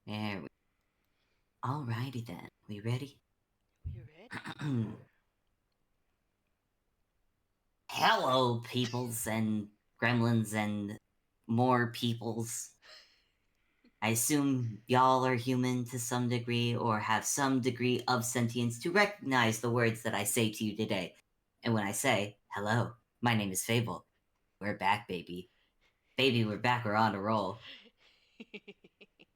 There we... Alrighty then. We ready? You ready? Hello, peoples and gremlins and more peoples. I assume y'all are human to some degree or have some degree of sentience to recognize the words that I say to you today. And when I say, hello, my name is Fable. We're back, baby. Baby, we're back. We're on a roll.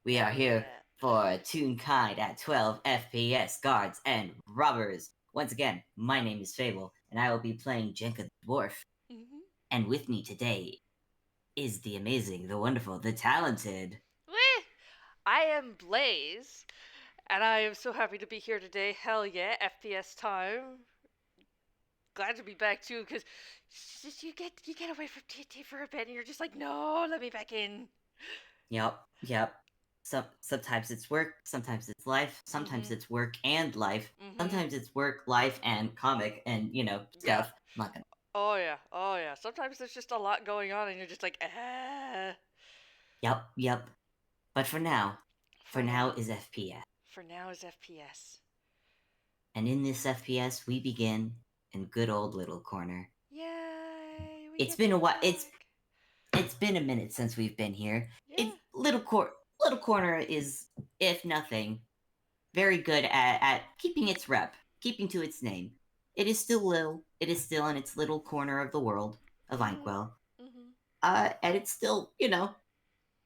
We are Hell here yeah. for Toon Kind at 12 FPS, guards, and robbers. Once again, my name is Fable, and I will be playing Jenka the Dwarf. Mm-hmm. And with me today is the amazing, the wonderful, the talented. Weh! I am Blaze, and I am so happy to be here today. Hell yeah, FPS time. Glad to be back too, because you get away from TNT for a bit, and you're just like, no, let me back in. Yep. Sometimes it's work, sometimes it's life, sometimes Mm-hmm. it's work and life, Mm-hmm. sometimes it's work, life, and comic, and Yeah. stuff. I'm not gonna. Oh yeah. Oh yeah. Sometimes there's just a lot going on, and you're just like, ah. Yep. But for For now now. is FPS. For now is FPS. And in this FPS, we begin in good old Little Corner. Yay! We It's get to been a be while. back. It's been a minute since we've been here. Yeah. Little Corner is, if nothing, very good at keeping its rep, keeping to its name. It is still little. It is still in its little corner of the world of Mhm. Inkwell. Mhm. And it's still,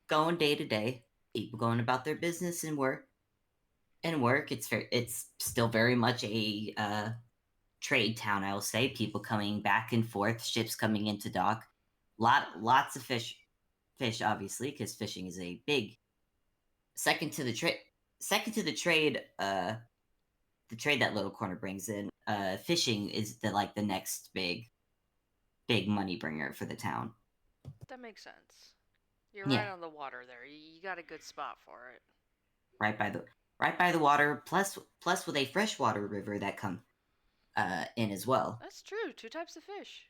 going day to day. People going about their business and work. It's still very much a trade town. I will say, people coming back and forth, ships coming into dock. Lots of fish, obviously, because fishing is a big second to the trade. Second to the trade that Little Corner brings in. Fishing is the next big money bringer for the town. That makes sense. You're Yeah, right on the water there. You got a good spot for it. right by the right by the water. Plus with a freshwater river that come in as well. That's true. Two types of fish.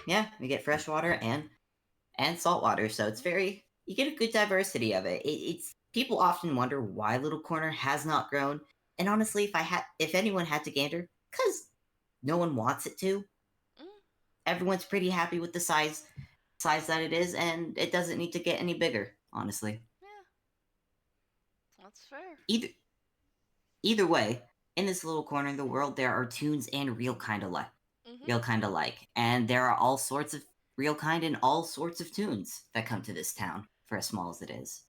Yeah, we get freshwater and saltwater, so it's Mhm. very you get a good diversity of it. It's people often wonder why Little Corner has not grown, and honestly, if anyone had to gander, because no one wants it to. Mm, Everyone's pretty happy with the size that it is, and it doesn't need to get any bigger. Honestly, yeah, that's fair. either either way, in this little corner of the world, there are tunes and Mhm. real kind of like, and there are all sorts of real kind and all sorts of tunes that come to this town for as small as it is.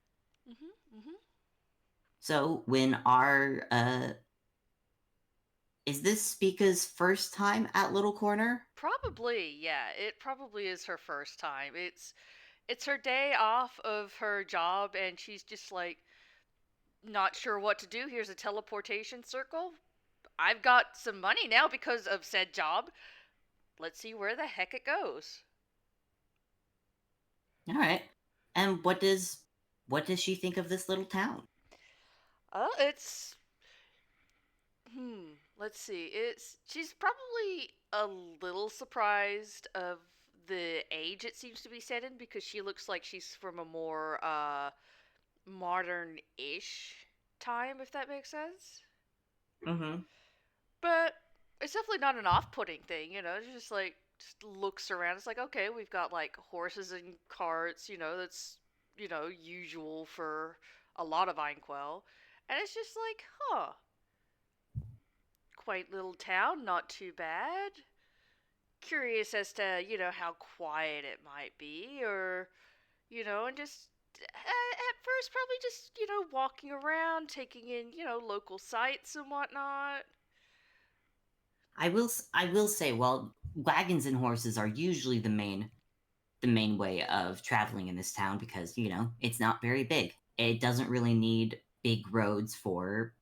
Mhm. Mhm. So when our is this Spica's first time at Little Corner? Probably, yeah. It probably is her first time. It's her day off of her job, and she's just like not sure what to do. Here's a teleportation circle. I've got some money now because of said job. Let's see where the heck it goes. All right. And what does she think of this little town? It's let's see. It's she's probably a little surprised of the age it seems to be set in because she looks like she's from a more modern-ish time, if that makes sense. Mm-hmm. But it's definitely not an off-putting thing, you know. It's just like just looks around. It's like, okay, we've got like horses and carts, that's usual for a lot of Einquell. And it's just like, huh, quaint little town, not too bad. Curious as to, how quiet it might be, or, and just at first probably just, walking around, taking in, local sights and whatnot. I will say, well, wagons and horses are usually the main way of traveling in this town because it's not very big. It doesn't really need big roads for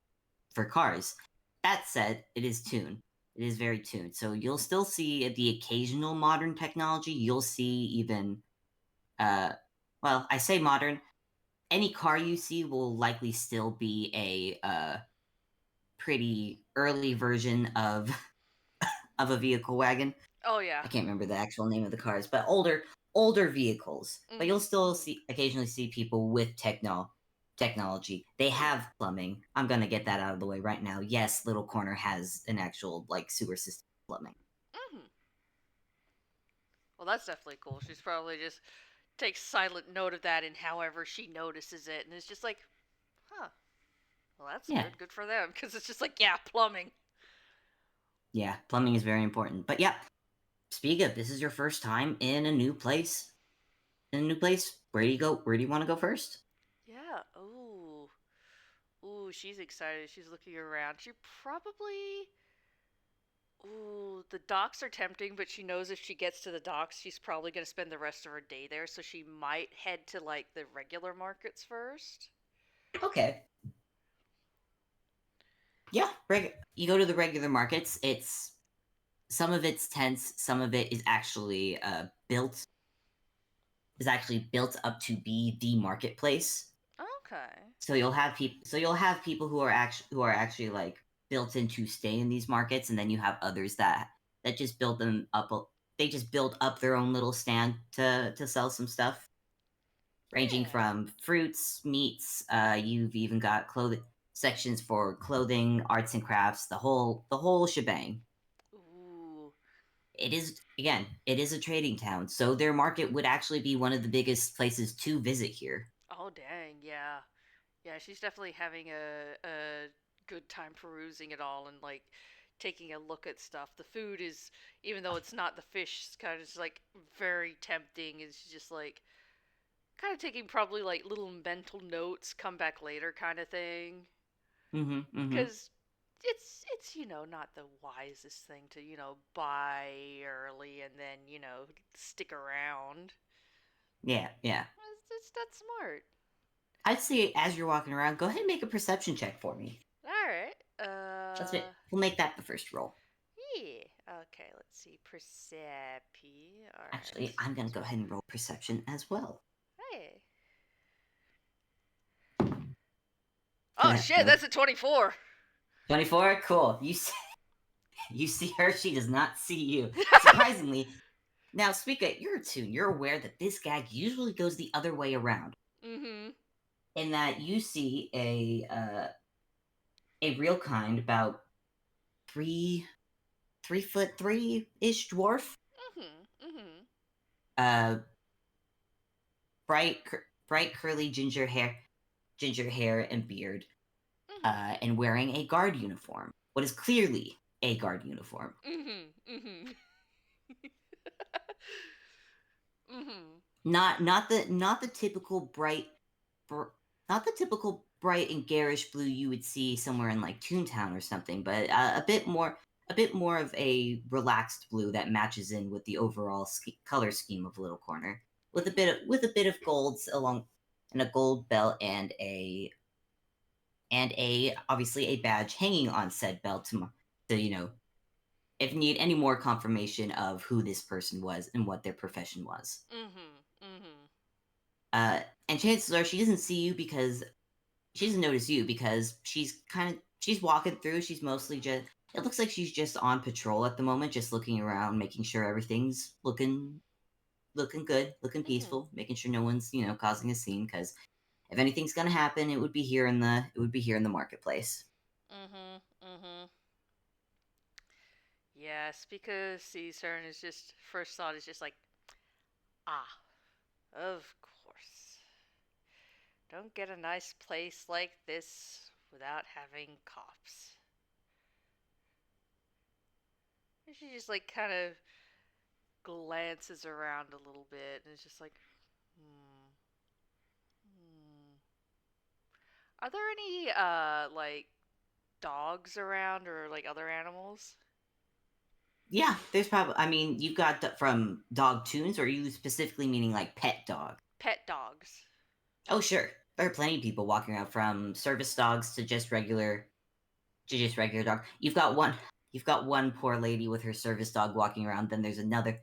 cars. That said, it is tuned. It is very tuned. So you'll still see the occasional modern technology. You'll see even uh well, I say modern. Any car you see will likely still be a pretty early version of a vehicle wagon. Oh, yeah. I can't remember the actual name of the cars, but older vehicles. But you'll Mm-hmm. still Mm-hmm. see occasionally see people with technology. They Hmm. have plumbing. I'm gonna get that out of the way right now. Yes, Little Corner has an actual like sewer system plumbing. Hmm. Well, that's definitely cool. She's probably just takes silent note of that and however she notices it, and it's just like, huh. Well, that's Yeah, good. Good for them, because it's just like, yeah, plumbing. yeah, plumbing is very important. But yeah, Spiga, this is your first time in a new place. In a new place, where do you go? Where do you want to go first? Yeah. Ooh. Ooh, she's excited. She's looking around. She probably. Ooh, the docks are tempting, but she knows if she gets to the docks, she's probably going to spend the rest of her day there, so she might head to, like, the regular markets first. Okay. Yeah, you go to the regular markets. It's some of it's tents, some of it is actually built up to be the marketplace. Okay. So you'll have people who are actually like built in to stay in these markets, and then you have others that just build them up. They just build up their own little stand to sell some stuff, ranging Yeah. from fruits, meats. You've even got clothing sections for clothing, arts and crafts, the whole shebang. Ooh. It is a trading town, so their market would actually be one of the biggest places to visit here. Oh, dang, yeah. Yeah, she's definitely having a good time perusing it all and, like, taking a look at stuff. The food is, even though it's not the fish, it's kind of just, like, very tempting. It's just, like, kind of taking probably, like, little mental notes, come back later kind of thing. Mm-hmm. Mm-hmm. Because it's not the wisest thing to buy early and then stick around. Yeah, yeah. It's not smart. I'd say as you're walking around, go ahead and make a perception check for me. All right. We'll make that the first roll. Yeah. Okay, let's see. Percepi. All right. Actually, I'm gonna go ahead and roll perception as well. Hey. Oh shit, Nope. that's a 24. 24. Cool. You see her. She does not see you. Surprisingly, now Spica, you're attuned. You're aware that this gag usually goes the other way around. Mhm. In that you see a real kind, about 3 foot 3 ish dwarf, Mhm. Mhm. uh, bright curly ginger hair and beard, Mhm. and wearing a guard uniform. What is clearly a guard uniform. Mhm. Mhm. Mhm. Not the typical br- not the typical bright and garish blue you would see somewhere in like Toontown or something, but a bit more of a relaxed blue that matches in with the overall color scheme of Little Corner, with a Mhm. bit of golds along, and a gold belt and a obviously a badge hanging on said belt to if you need any more confirmation of who this person was and what their profession was. Mhm. Mhm. Uh, and chances are she doesn't notice you because she's walking through. She's mostly just. It looks like she's just on patrol at the moment, just looking around, making sure everything's looking good, looking Mhm. peaceful, making sure no one's causing a scene. Because if anything's gonna happen, it would be here in the marketplace. Mhm. Mhm. Yes, because sees her and is just first thought is just like, ah, of course. Don't get a nice place like this without having cops. And she just like kind of glances around a little bit and is just like, hmm, hmm. Are there any like dogs around or like other animals? Yeah, there's probably. I mean, you've got from dog tunes, or are you specifically meaning like pet dog? Pet dogs. Oh, sure. There are plenty of people walking around, from service dogs to just regular dog. You've got one poor lady with her service dog walking around. Then there's another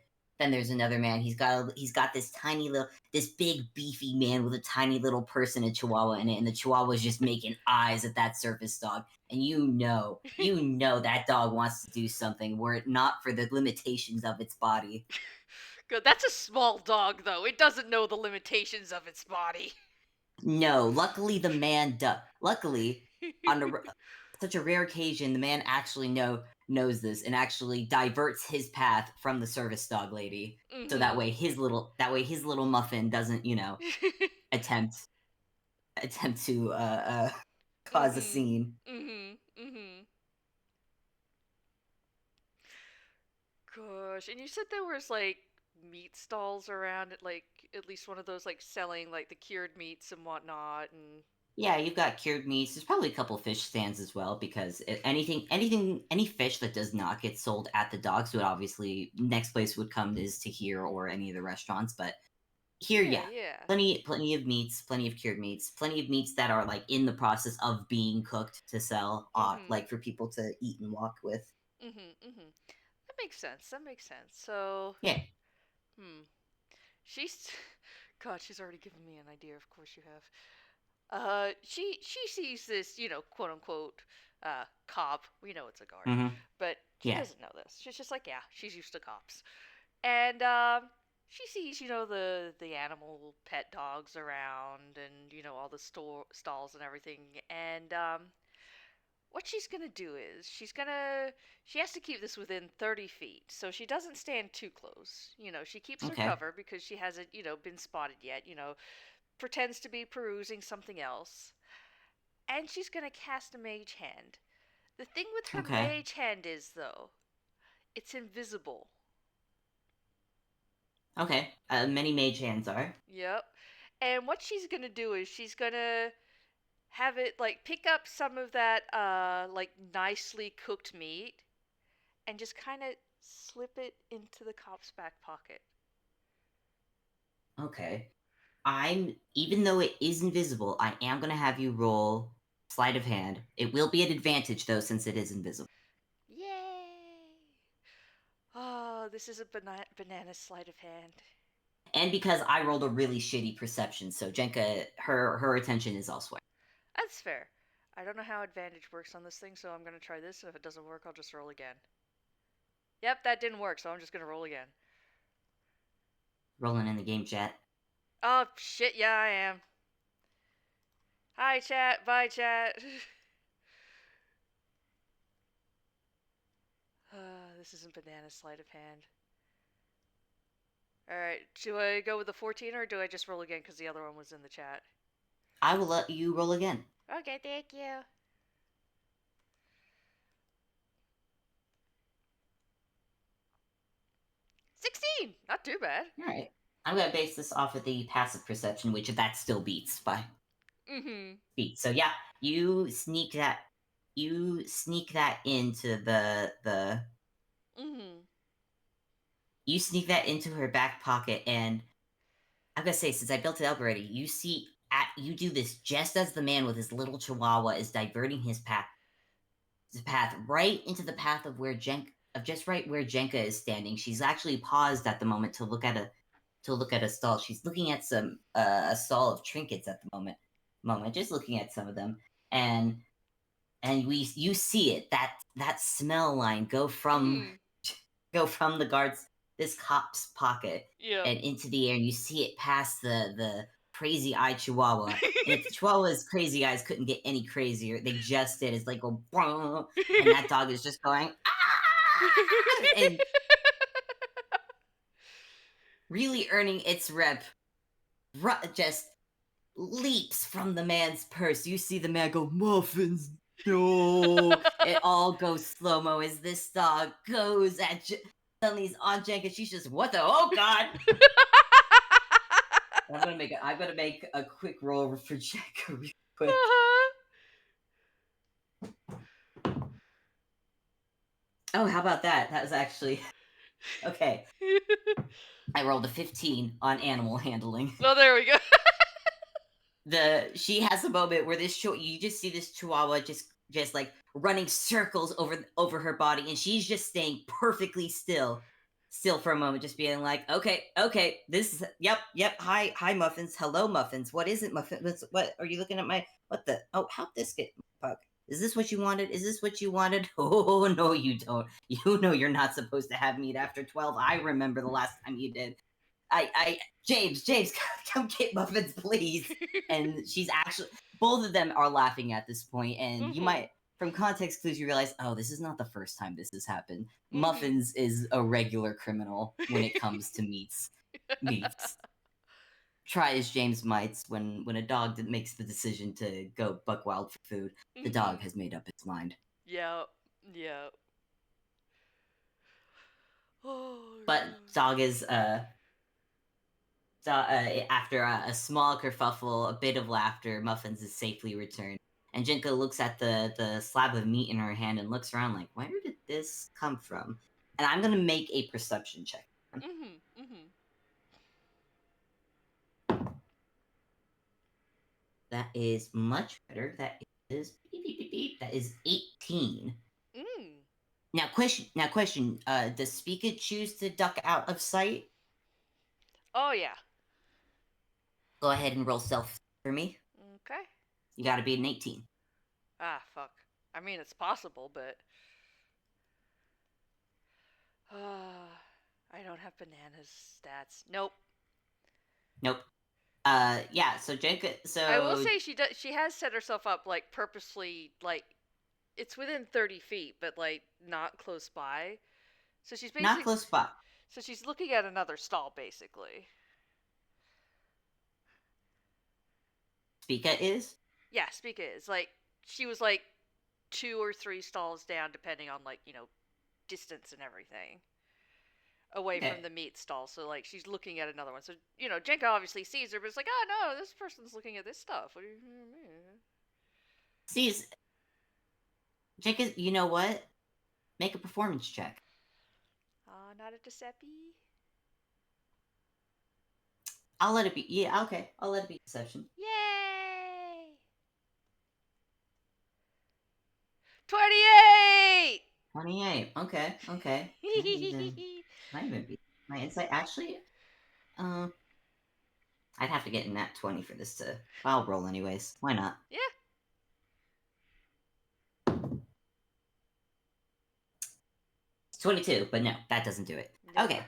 man. He's got this big beefy man with a tiny little person, a chihuahua in it, and the chihuahua's just making eyes at that service dog. And you know that dog wants to do something were it not for the limitations of its body. Good. That's a small dog though. It doesn't know the limitations of its body. No, luckily the man does. Luckily, on such a rare occasion, the man actually knows this and actually diverts his path from the service dog lady, so Mhm. that way his little muffin doesn't attempt attempt to cause a Mhm. scene. Mhm. Mhm. Gosh, and you said there was like meat stalls around at like at least one of those like selling like the cured meats and whatnot and Yeah, you've got cured meats. There's probably a couple fish stands as well because any fish that does not get sold at the docks would obviously next place would come is to here or any of the restaurants. But here, yeah, yeah, yeah. plenty of meats, plenty of cured meats, plenty of meats that are like in the process of being cooked to sell, Mhm. like for people to eat and walk with. Mhm. Mhm. That makes sense. That makes sense. So, Yeah. hmm. She's God, she's already given me an idea. Of course you have. She sees this, quote unquote, cop. We know it's a guard, Mm-hmm. but she Yeah. doesn't know this. She's just like, yeah, she's used to cops, and she sees, the animal pet dogs around, and all the store stalls and everything, and what she's gonna do is she has to keep this within 30 feet, so she doesn't stand too close. She keeps her Okay. cover because she hasn't, been spotted yet. Pretends to be perusing something else, and she's gonna cast a mage hand. The thing with her Okay. mage hand is, though, it's invisible. Okay. Many mage hands are. Yep. And what she's gonna do is she's gonna have it like pick up some of that like nicely cooked meat and just kind of slip it into the cop's back pocket. Okay. I'm even though it is invisible, I am gonna have you roll sleight of hand. It will be an advantage though, since it is invisible. Yay! Oh, this is a banana sleight of hand. And because I rolled a really shitty perception, so Jenka, her attention is elsewhere. That's fair. I don't know how advantage works on this thing, so I'm gonna try this, and if it doesn't work, I'll just roll again. Yep, that didn't work, so I'm just gonna roll again. Rolling in the game chat. Oh, shit, yeah, I am. Hi, chat. Bye, chat. This isn't banana sleight of hand. Alright, do I go with the 14 or do I just roll again because the other one was in the chat? I will let you roll again. Okay, thank you. 16! Not too bad. All right. I'm gonna base this off of the passive perception, which that still beats by Mm beat. So yeah, you sneak that. You sneak that into the. hmm. Mm hmm. You sneak that into her back pocket, and I'm gonna say, since I built it up already, you do this just as the man with his little chihuahua is diverting his path right into the path of where of just right where Jenka is standing. She's actually paused at the moment to look at a stall. She's looking at some a stall of trinkets at the moment, just looking at some of them, and you see it, that smell line Mm hmm. go from the guard's this cop's pocket Yep. and into the air, and you see it past the crazy eye chihuahua. And if the chihuahua's crazy eyes couldn't get any crazier, they just did. It's like go, and that dog is just going and really earning its rep. Just leaps from the man's purse. You see the man go, muffins, no. It all goes slow mo as this dog goes at suddenly he's on Jenka. She's just, what the, oh god. I'm gonna make a quick roll for Jenka real quick. Oh, how about that? That was actually okay. I rolled a 15 on animal handling. Well, there we go. She has a moment where you just see this chihuahua just like running circles over her body, and she's just staying perfectly still for a moment, just being like, okay, this is, yep, hi muffins, hello muffins, what is it, muffins, what are you looking at my, what the, oh, how'd this get, fuck, is this what you wanted, is this what you wanted? Oh no, you don't, you know you're not supposed to have meat after 12. I remember the last time you did. James, come get Muffins, please. And she's actually, both of them are laughing at this point, and you Mhm. might, from context clues, you realize, oh, this is not the first time this has happened. Mhm. Muffins is a regular criminal when it comes to meats. Try as James might, when a dog that makes the decision to go buck wild for food, the dog Mhm. has made up its mind. Yep. Yep. Oh But god. dog is after a small kerfuffle, a bit of laughter, Muffins is safely returned. And Jenka looks at the slab of meat in her hand and looks around like, where did this come from? And I'm gonna make a perception check. Mhm. Mhm. That is much better. That is beep, beep, beep, beep. That is 18. Mm. Question. Does Spica choose to duck out of sight? Oh yeah. Go ahead and roll stealth for me. Okay. You got to be an 18. Ah, fuck. I mean, it's possible, but I don't have bananas stats. Nope. Nope. Yeah. So Jenka. I will So say she does. She has set herself up like purposely, like it's within 30 feet, but like not close by. So she's not basic. close by. So she's looking at another stall, basically. Spica is. Yeah, Spica is like she was like 2 or 3 stalls down, depending on like distance and everything away Okay. from the meat stall. So like she's looking at another one. So Jenka obviously sees her, but it's like, oh no, this person's looking at this stuff. What do you mean? See, Jenka. You know what? Make a performance check. Not a Giuseppe. I'll let it be. Yeah. Okay. I'll let it be deception. Yay! 28. 28. Okay. Okay. Might even be my insight. Actually, uh, I'd have to get in that 20 for this to. I'll roll anyways. Why not? Yeah. It's 22, but no, that doesn't do it. Nope. Okay.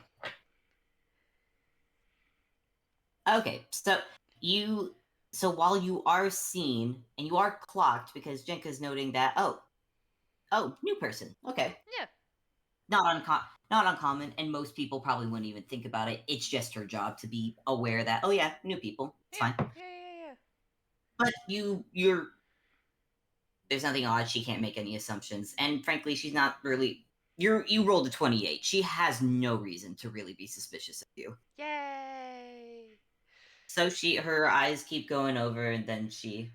Okay. So while you are seen and you are clocked because Jenka's noting that, new person. Okay. Yeah. Not uncommon, and most people probably wouldn't even think about it. It's just her job to be aware that, oh yeah, new people. It's Yeah. fine. Yeah. Yeah. Yeah. But you're there's nothing odd. She can't make any assumptions, and frankly, she's not really. You rolled a 28. She has no reason to really be suspicious of you. Yay! So her eyes keep going over, and then she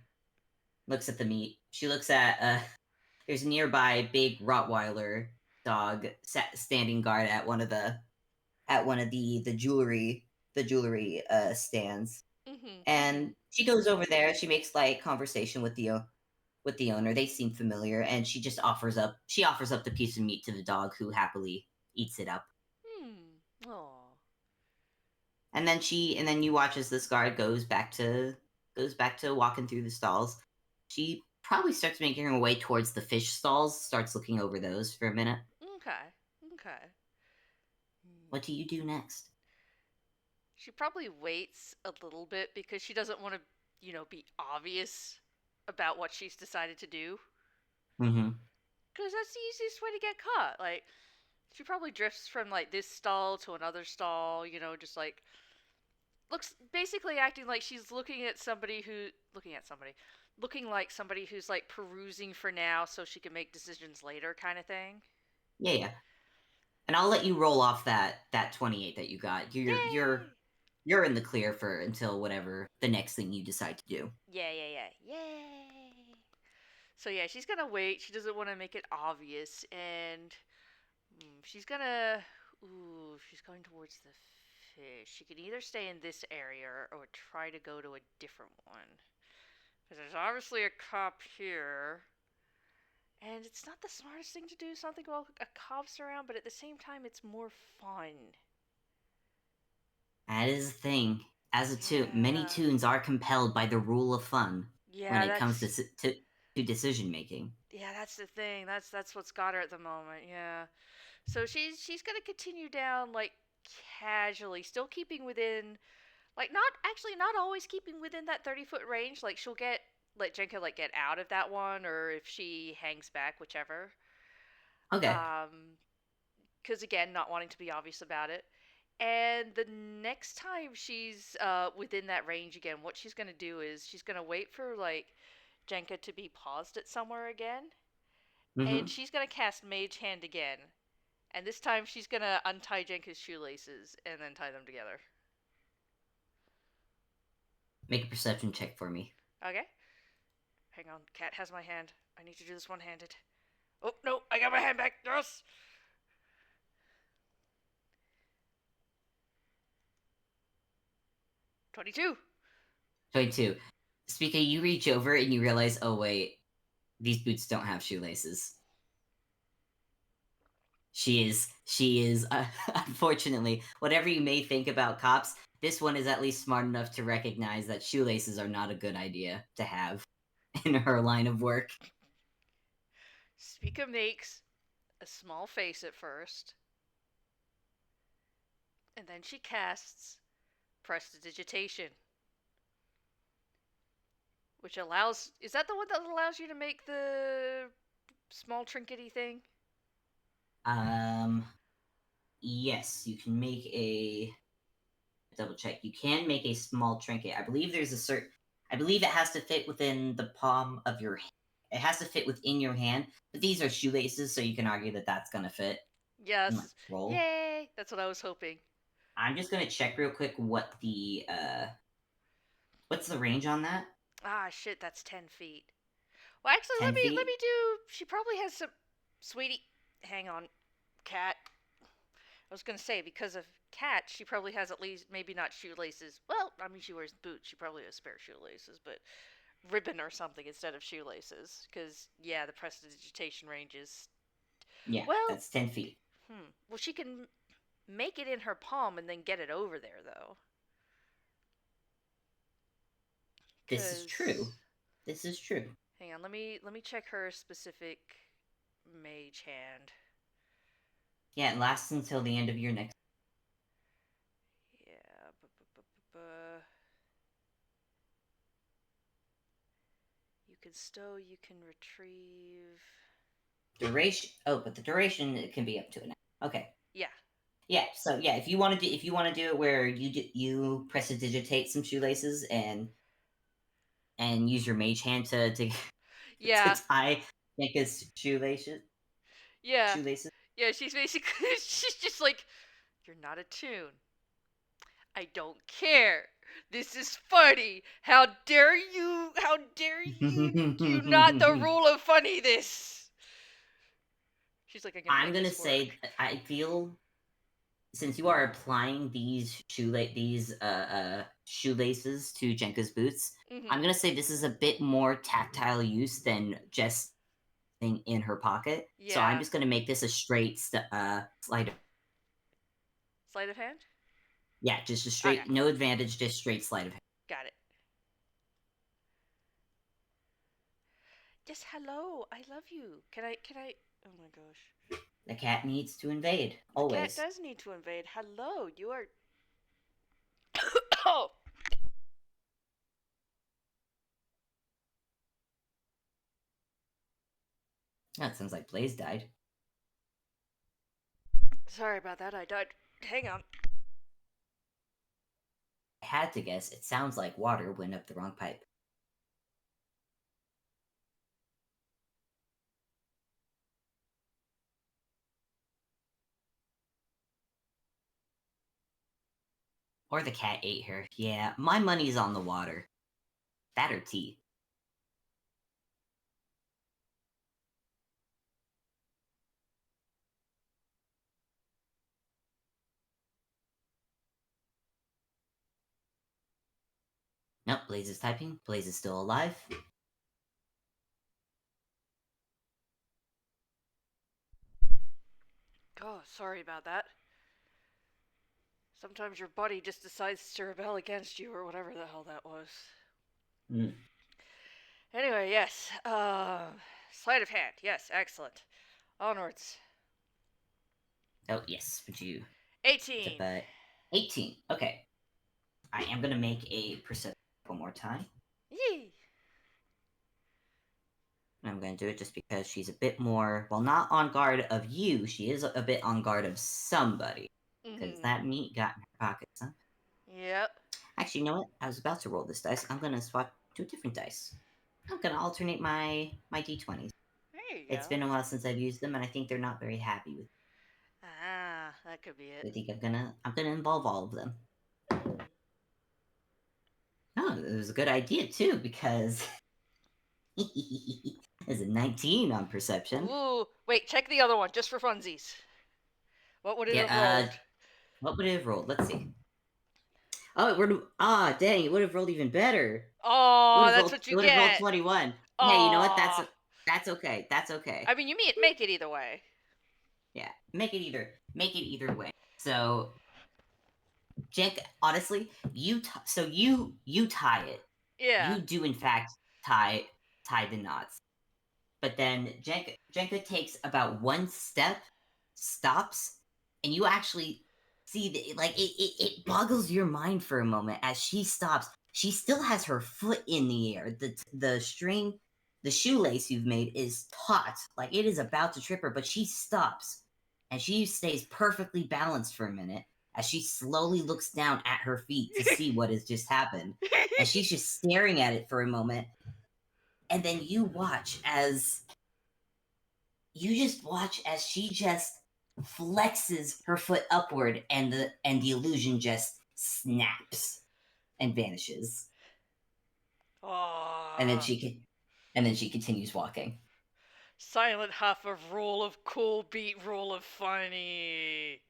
looks at the meat. She looks at there's a nearby big Rottweiler dog standing guard at one of the jewelry stands, Mhm. Mhm. and she goes over there. She makes like conversation with the owner. They seem familiar, and she offers up the piece of meat to the dog, who happily eats it up. Hmm. Oh. And then you watch as this guard goes back to walking through the stalls. She probably starts making her way towards the fish stalls, starts looking over those for a minute. Okay. Okay. Hmm. What do you do next? She probably waits a little bit because she doesn't want to, be obvious about what she's decided to do. Mm-hmm. Because that's the easiest way to get caught. Like, she probably drifts from like this stall to another stall, just like looks basically acting like she's looking like somebody who's like perusing for now so she can make decisions later kind of thing. Yeah, yeah. And I'll let you roll off that 28 that you got. Yay! You're in the clear for until whatever the next thing you decide to do. Yeah, yeah, yeah. Yay! So yeah, she's gonna wait. She doesn't want to make it obvious, and she's gonna. Ooh, she's going towards the fish. She can either stay in this area or try to go to a different one. Because there's obviously a cop here. And it's not the smartest thing to do something while a cop's around, but at the same time, it's more fun. That is the thing. As a tune, many Yeah. tunes are compelled by the rule of fun when Yeah, it comes that's to decision making. yeah, that's the thing. That's what's got her at the moment. Yeah. So she's gonna continue down like casually, still keeping within, like, not always keeping within that 30-foot range. Like, she'll let Jenka like get out of that one, or if she hangs back, whichever. Okay. Um, because again, not wanting to be obvious about it. And the next time she's within that range again, what she's gonna do is she's gonna wait for like Jenka to be paused at somewhere again, and Mm-hmm. she's gonna cast Mage Hand again. And this time she's gonna untie Jenka's shoelaces and then tie them together. Make a perception check for me. Okay. Hang on, cat has my hand. I need to do this one-handed. Oh no, I got my hand back. Yes. 22. 22. Spica, you reach over and you realize, oh wait, these boots don't have shoelaces. Unfortunately, whatever you may think about cops, this one is at least smart enough to recognize that shoelaces are not a good idea to have in her line of work. Spica makes a small face at first, and then she casts Prestidigitation, which allows. Is that the one that allows you to make the small trinkety thing? Um, yes, you can make a double check. You can make a small trinket. I believe there's a certain. I believe it has to fit within the palm of your. It has to fit within your hand, but these are shoelaces, so you can argue that that's gonna fit. And let's Yes. roll. Yay! That's what I was hoping. I'm just gonna check real quick what what's the range on that? Ah, shit, that's 10 feet. Well, actually, let 10 me let feet? me do. She probably has some. Sweetie, hang on, cat. I was gonna say because of cat, she probably has at least maybe not shoelaces. Well, I mean she wears boots. She probably has spare shoelaces, but ribbon or something instead of shoelaces. Because yeah, the prestidigitation range is Yeah, well. that's 10 feet. Well, she can make it in her palm and then get it over there though. This is Cause true. This is true. hang on, let me check her specific mage hand. Yeah, it lasts until the end of your next. Yeah. You can stow. You can retrieve. Duration. Oh, but the duration it can be up to an hour. Okay. Yeah. Yeah. So yeah, if you want to do it where you prestidigitate some shoelaces and use your mage hand to to Yeah. tie Jenka's shoelaces. Yeah. Shoelaces. Yeah, she's basically she's just like, you're not attuned. I don't care. This is funny. How dare you? How dare you do not the rule of funny this? She's like, I'm gonna I'm make gonna this work. say I feel since you are applying these shoelaces to Jenka's boots, Mm-hmm. I'm gonna say this is a bit more tactile use than just thing in her pocket. So I'm Yeah. just gonna make this a straight sleight of Sleight of hand? yeah, just a Okay. straight, no advantage, just straight sleight of hand. Got it. Just hello. I love you. Can I oh my gosh. The cat needs to invade The cat always. does need to invade. Hello. You are Oh, That sounds like Blaze died. sorry about that. I died. Hang on. I had to guess. It sounds like water went up the wrong pipe. Or the cat ate her. Yeah, my money's on the water. That or tea. Nope, Blaze is typing. Blaze is still alive. Oh, sorry about that. Sometimes your body just decides to rebel against you or whatever the hell that was. Mm. Anyway, yes. Sleight of hand. Yes, excellent. Onwards. Oh, yes, would you? 18. 18. Okay. I am going to make a perception one more time. Yee. And I'm going to do it just because she's a bit more, well, not on guard of you. She is a bit on guard of somebody. Because Mm-hmm. that meat got in her pockets, huh? Yep. Actually, you know what? I was about to roll this dice. I'm going to swap to a different dice. I'm going to alternate my d20s. There you It's go. been a while since I've used them, and I think they're not very happy with. Ah, that could be it. I think I'm gonna involve all of them. Mm. Oh, it was a good idea too because there's a 19 on perception. Ooh, wait, check the other one just for funsies. What would it Yeah. have rolled? What would it have rolled? Let's see. Oh, it would have. Dang! It would have rolled even better. It would Oh, have that's rolled. what you It would have rolled get. 21. Hey, you know what? Oh. That's okay. That's okay. I mean, you make it either way. Yeah. Make it either. Make it either way. So, Jenka, honestly, you tie it. Yeah. You do in fact tie the knots. But then Jenka takes about one step, stops, and you actually see that it boggles your mind for a moment as she stops. She still has her foot in the air. The string, the shoelace you've made is taut, like it is about to trip her, but she stops and she stays perfectly balanced for a minute as she slowly looks down at her feet to see what has just happened. And she's just staring at it for a moment. And then you just watch as she just flexes her foot upward and the illusion just snaps and vanishes. And then Oh. she continues walking. Silent half of rule of cool beat rule of funny.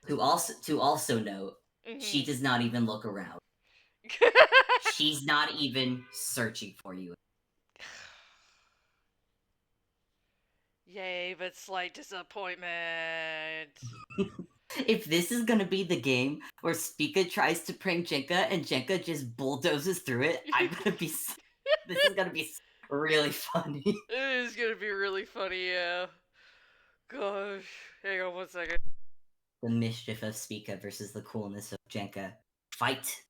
To also note, she Mm-hmm. does not even look around. She's not even searching for you. Yay, but slight disappointment. If this is gonna be the game where Spica tries to prank Jenka and Jenka just bulldozes through it, this is gonna be really funny. It is gonna be really funny, yeah. Gosh. Hang on one second. The mischief of Spica versus the coolness of Jenka. Fight!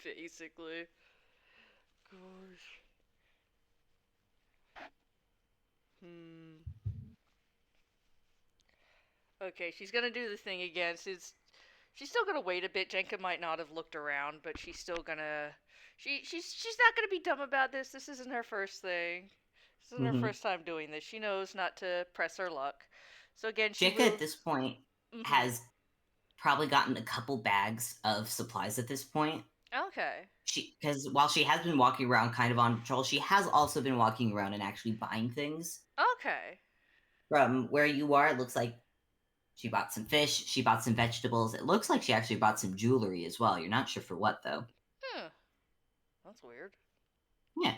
Basically. Gosh. Hmm. Okay, she's gonna do the thing again. She's still gonna wait a bit. Jenka might not have looked around, but she's still gonna. She's not gonna be dumb about this. This isn't her first thing. This isn't her Mm-hmm. first time doing this. She knows not to press her luck. So again, she Jenka at moves. this point Mm-hmm. has probably gotten a couple bags of supplies at this point. Okay. Because while she has been walking around kind of on patrol, she has also been walking around and actually buying things. Okay. From where you are, it looks like she bought some fish, she bought some vegetables. It looks like she actually bought some jewelry as well. You're not sure for what, though. Hmm. That's weird. Yeah.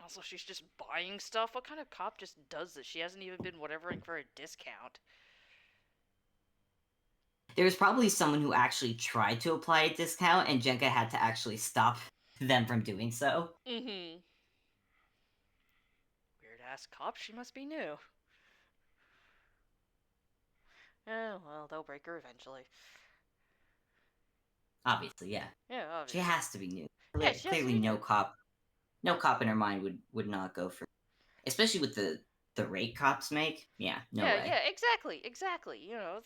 Also, she's just buying stuff. What kind of cop just does this? She hasn't even been whatevering for a discount. There was probably someone who actually tried to apply a discount, and Jenka had to actually stop them from doing so. Mm-hmm. Weird ass cop. She must be new. Oh, well, they'll break her eventually. Obviously, yeah. Yeah, She obviously. has to be new. Yeah, she has to Clearly, be new. no cop in her mind would not go for, especially with the rate cops make. Yeah, no Yeah, way. yeah, exactly. You know,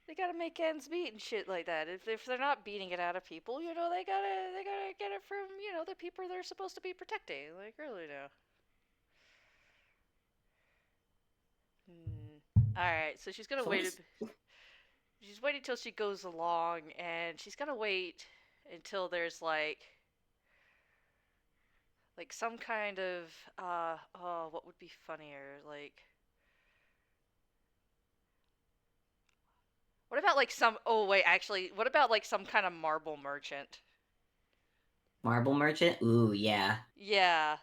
they gotta make ends meet and shit like that. If they're not beating it out of people, you know, they gotta get it from the people they're supposed to be protecting. Like really now. All right, so she's gonna So let wait. me. She's waiting till she goes along, and she's gonna wait until there's like some kind of oh, what would be funnier? Like, what about like some? Oh wait, actually, what about like some kind of marble merchant? Marble merchant. Ooh, yeah. Yeah.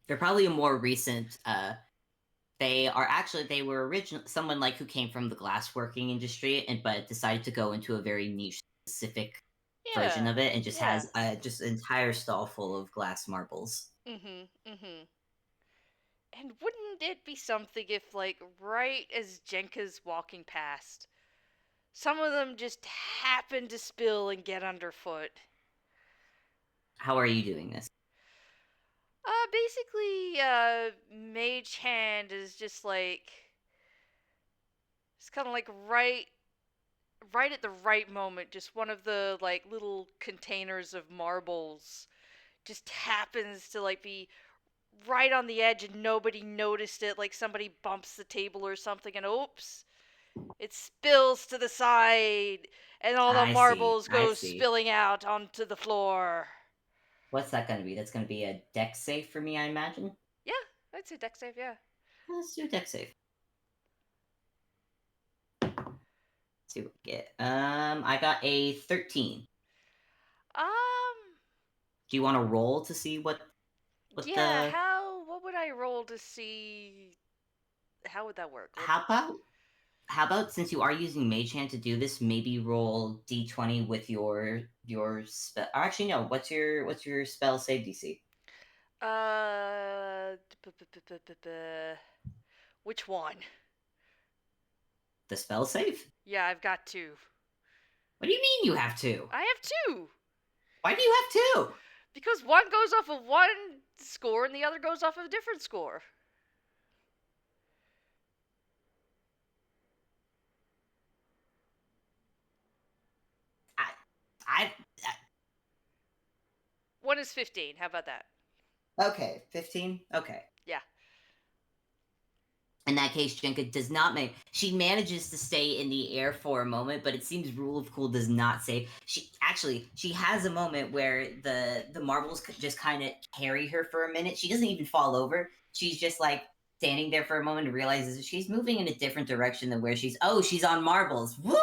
They're probably a more recent. They were original someone like who came from the glassworking industry and but decided to go into a very niche specific version Yeah. of it and just Yeah. has just an entire stall full of glass marbles. Mhm. Mhm. And wouldn't it be something if, like, right as Jenka's walking past, some of them just happen to spill and get underfoot? How are you doing this? Basically, Mage Hand is just like, it's kind of like right at the right moment, just one of the, like, little containers of marbles just happens to, like, be right on the edge and nobody noticed it, like somebody bumps the table or something and oops, it spills to the side and all the I see. marbles I go see. spilling out onto the floor. What's that going to be? That's going to be a deck save for me, I imagine. Yeah, I'd say deck save, yeah. Let's do a deck save. See what we get. I got a 13. Um, Do you want to roll to see what yeah, the what would I roll to see? How would that work? What? how about how about since you are using Mage Hand to do this, maybe roll D20 with your spell. Actually, no. What's your spell save DC? Uh, which one? The spell save? Yeah, I've got two. What do you mean you have two? I have two! Why do you have two? Because one goes off of one score and the other goes off of a different score. I, I One is 15. How about that? okay, 15. Okay. Yeah. In that case, Jenka does not make. She manages to stay in the air for a moment, but it seems Rule of Cool does not save. She has a moment where the marbles just kind of carry her for a minute. She doesn't even fall over. She's just like standing there for a moment and realizes she's moving in a different direction than where she's. Oh, she's on marbles. Whoop!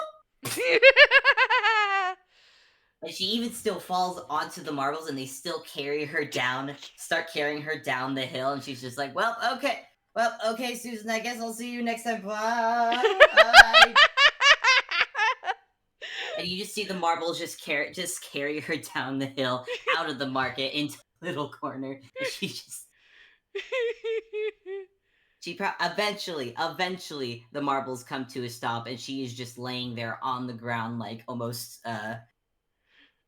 And she even still falls onto the marbles, and they still carry her down. Start carrying her down the hill, and she's just like, "Well, okay." Well, okay, Susan, I guess I'll see you next time. Bye. And you just see the marbles just carry her down the hill, out of the market, into a little corner. And eventually, the marbles come to a stop, and she is just laying there on the ground, like almost,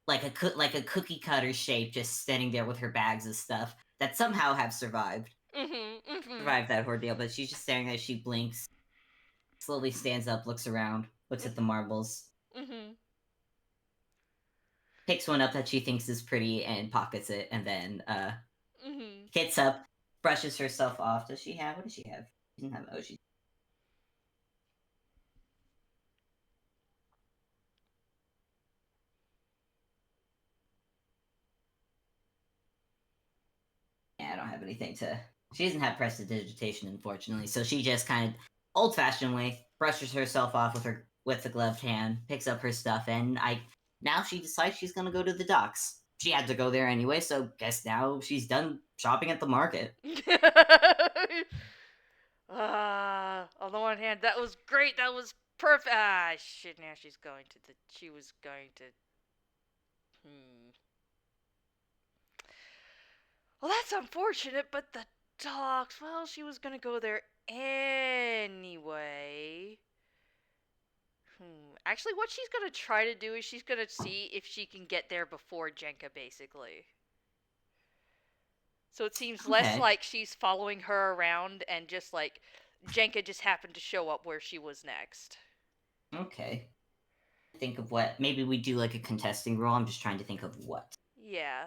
like a cookie cutter shape, just standing there with her bags of stuff that somehow have survived that ordeal. But she's just staring there. She blinks, slowly stands up, looks around, looks at the marbles, picks one up that she thinks is pretty, and pockets it, and then gets up, brushes herself off. Does she have? What does she have? She doesn't have. Oh, she. Yeah, I don't have anything to. She doesn't have prestidigitation, unfortunately. So she just kind of old-fashioned way brushes herself off with the gloved hand, picks up her stuff, and now she decides she's gonna go to the docks. She had to go there anyway, so guess now she's done shopping at the market. On the one hand, that was great. That was perfect. Ah, shit. Now she's going to the. She was going to. Hmm. Well, that's unfortunate, but the docks. Well, she was gonna go there anyway. Actually, what she's gonna try to do is she's gonna see if she can get there before Jenka, basically. So it seems less Okay. like she's following her around and just like Jenka just happened to show up where she was next. Okay. Think of what. Maybe we do like a contesting roll. I'm just trying to think of what. Yeah.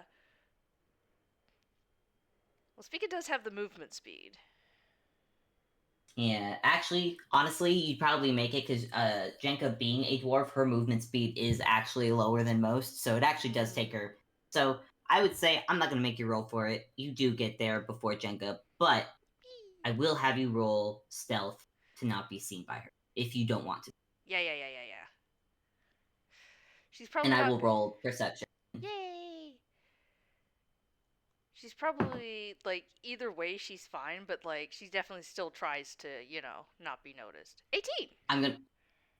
Well, Spica does have the movement speed. Yeah, actually, honestly, you'd probably make it because Jenka being a dwarf, her movement speed is actually lower than most, so it actually does take her. So I would say I'm not gonna make you roll for it. You do get there before Jenka, but I will have you roll stealth to not be seen by her if you don't want to, Yeah. She's and probably I not. will roll perception. Yay! She's probably like either way she's fine, but like she definitely still tries to, not be noticed. 18. I'm gonna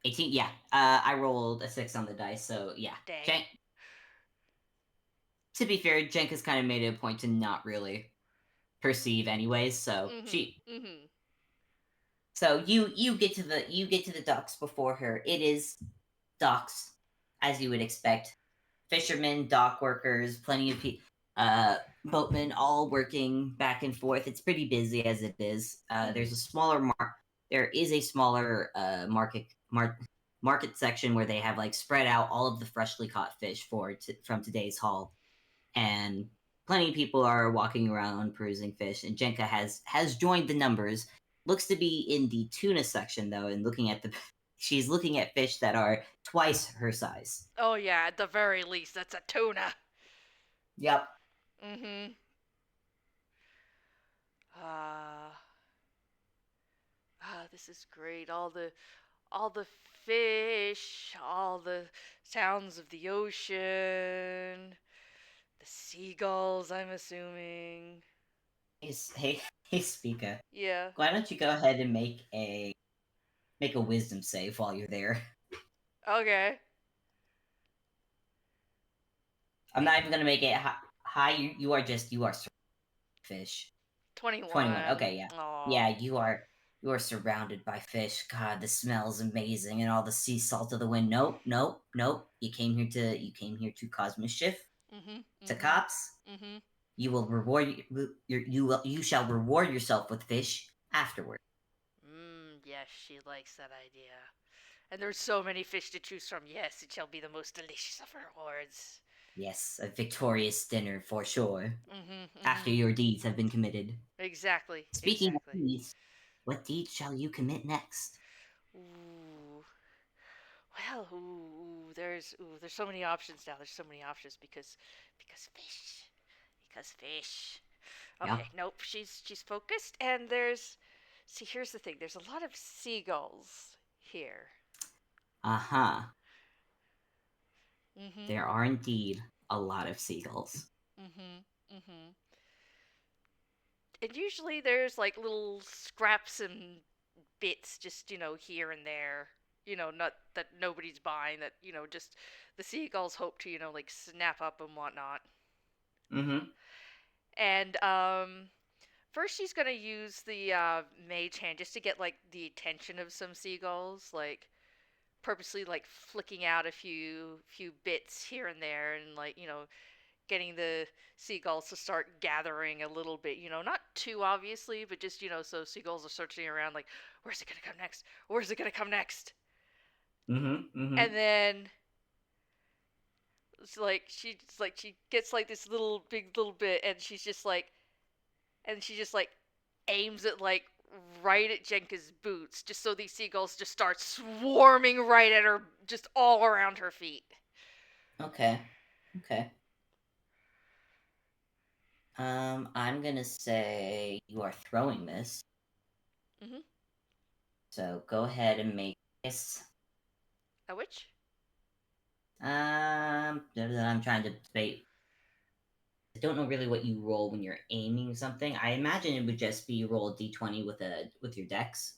18. Yeah, I rolled a 6 on the dice, so yeah. Dang. To be fair, Jenka's kind of made it a point to not really perceive anyways. So Mhm. she Mhm. so you get to the docks before her. It is docks as you would expect. Fishermen, dock workers, plenty of boatmen, all working back and forth. It's pretty busy as it is. Mhm. There is a smaller market section where they have like spread out all of the freshly caught fish from today's haul, and plenty of people are walking around perusing fish. And Jenka has joined the numbers. Looks to be in the tuna section though, and looking at the she's looking at fish that are twice her size. Oh yeah, at the very least, that's a tuna. Yep. Mhm. Uh this is great. All the fish, all the sounds of the ocean, the seagulls, I'm assuming. Hey, hey, Spica. Yeah. Why don't you go ahead and make a wisdom save while you're there? Okay. I'm not even gonna make it high. You are fish. 21. 21. Okay, yeah. Aw. Yeah, you are surrounded by fish. God, the smell's amazing and all the sea salt of the wind. Nope, nope, nope. You came here to cause mischief Mhm. to Mhm. cops. Mhm. You will reward you shall reward yourself with fish afterward. Yes, she likes that idea. And there's so many fish to choose from. Yes, it shall be the most delicious of rewards. Yes, a victorious dinner for sure. Mhm. After Mhm. your deeds have been committed. Exactly. Speaking of Exactly. deeds, what deed shall you commit next? Ooh. Well, there's so many options now. There's so many options because fish. Because fish. Yeah. Okay, nope. She's focused and there's see, here's the thing. There's a lot of seagulls here. Uh-huh. Mhm. There are indeed a lot of seagulls. Mhm. Mhm. And usually there's like little scraps and bits just, here and there. Not that nobody's buying, that, just the seagulls hope to, like snap up and whatnot. Mm-hmm. And first she's gonna use the mage hand just to get like the attention of some seagulls, like purposely like flicking out a few bits here and there, and like, getting the seagulls to start gathering a little bit, not too obviously, but just, so seagulls are searching around like, where's it gonna come next? Where's it gonna come next? Mm-hmm. Mm-hmm. And then she gets like this little big little bit, and she just like aims it like right at Jenka's boots, just so these seagulls just start swarming right at her, just all around her feet. Okay. Okay. I'm gonna say you are throwing this. Mm-hmm. So go ahead and make this. A witch? I'm trying to debate. I don't know really what you roll when you're aiming something. I imagine it would just be you roll a d20 with your dex,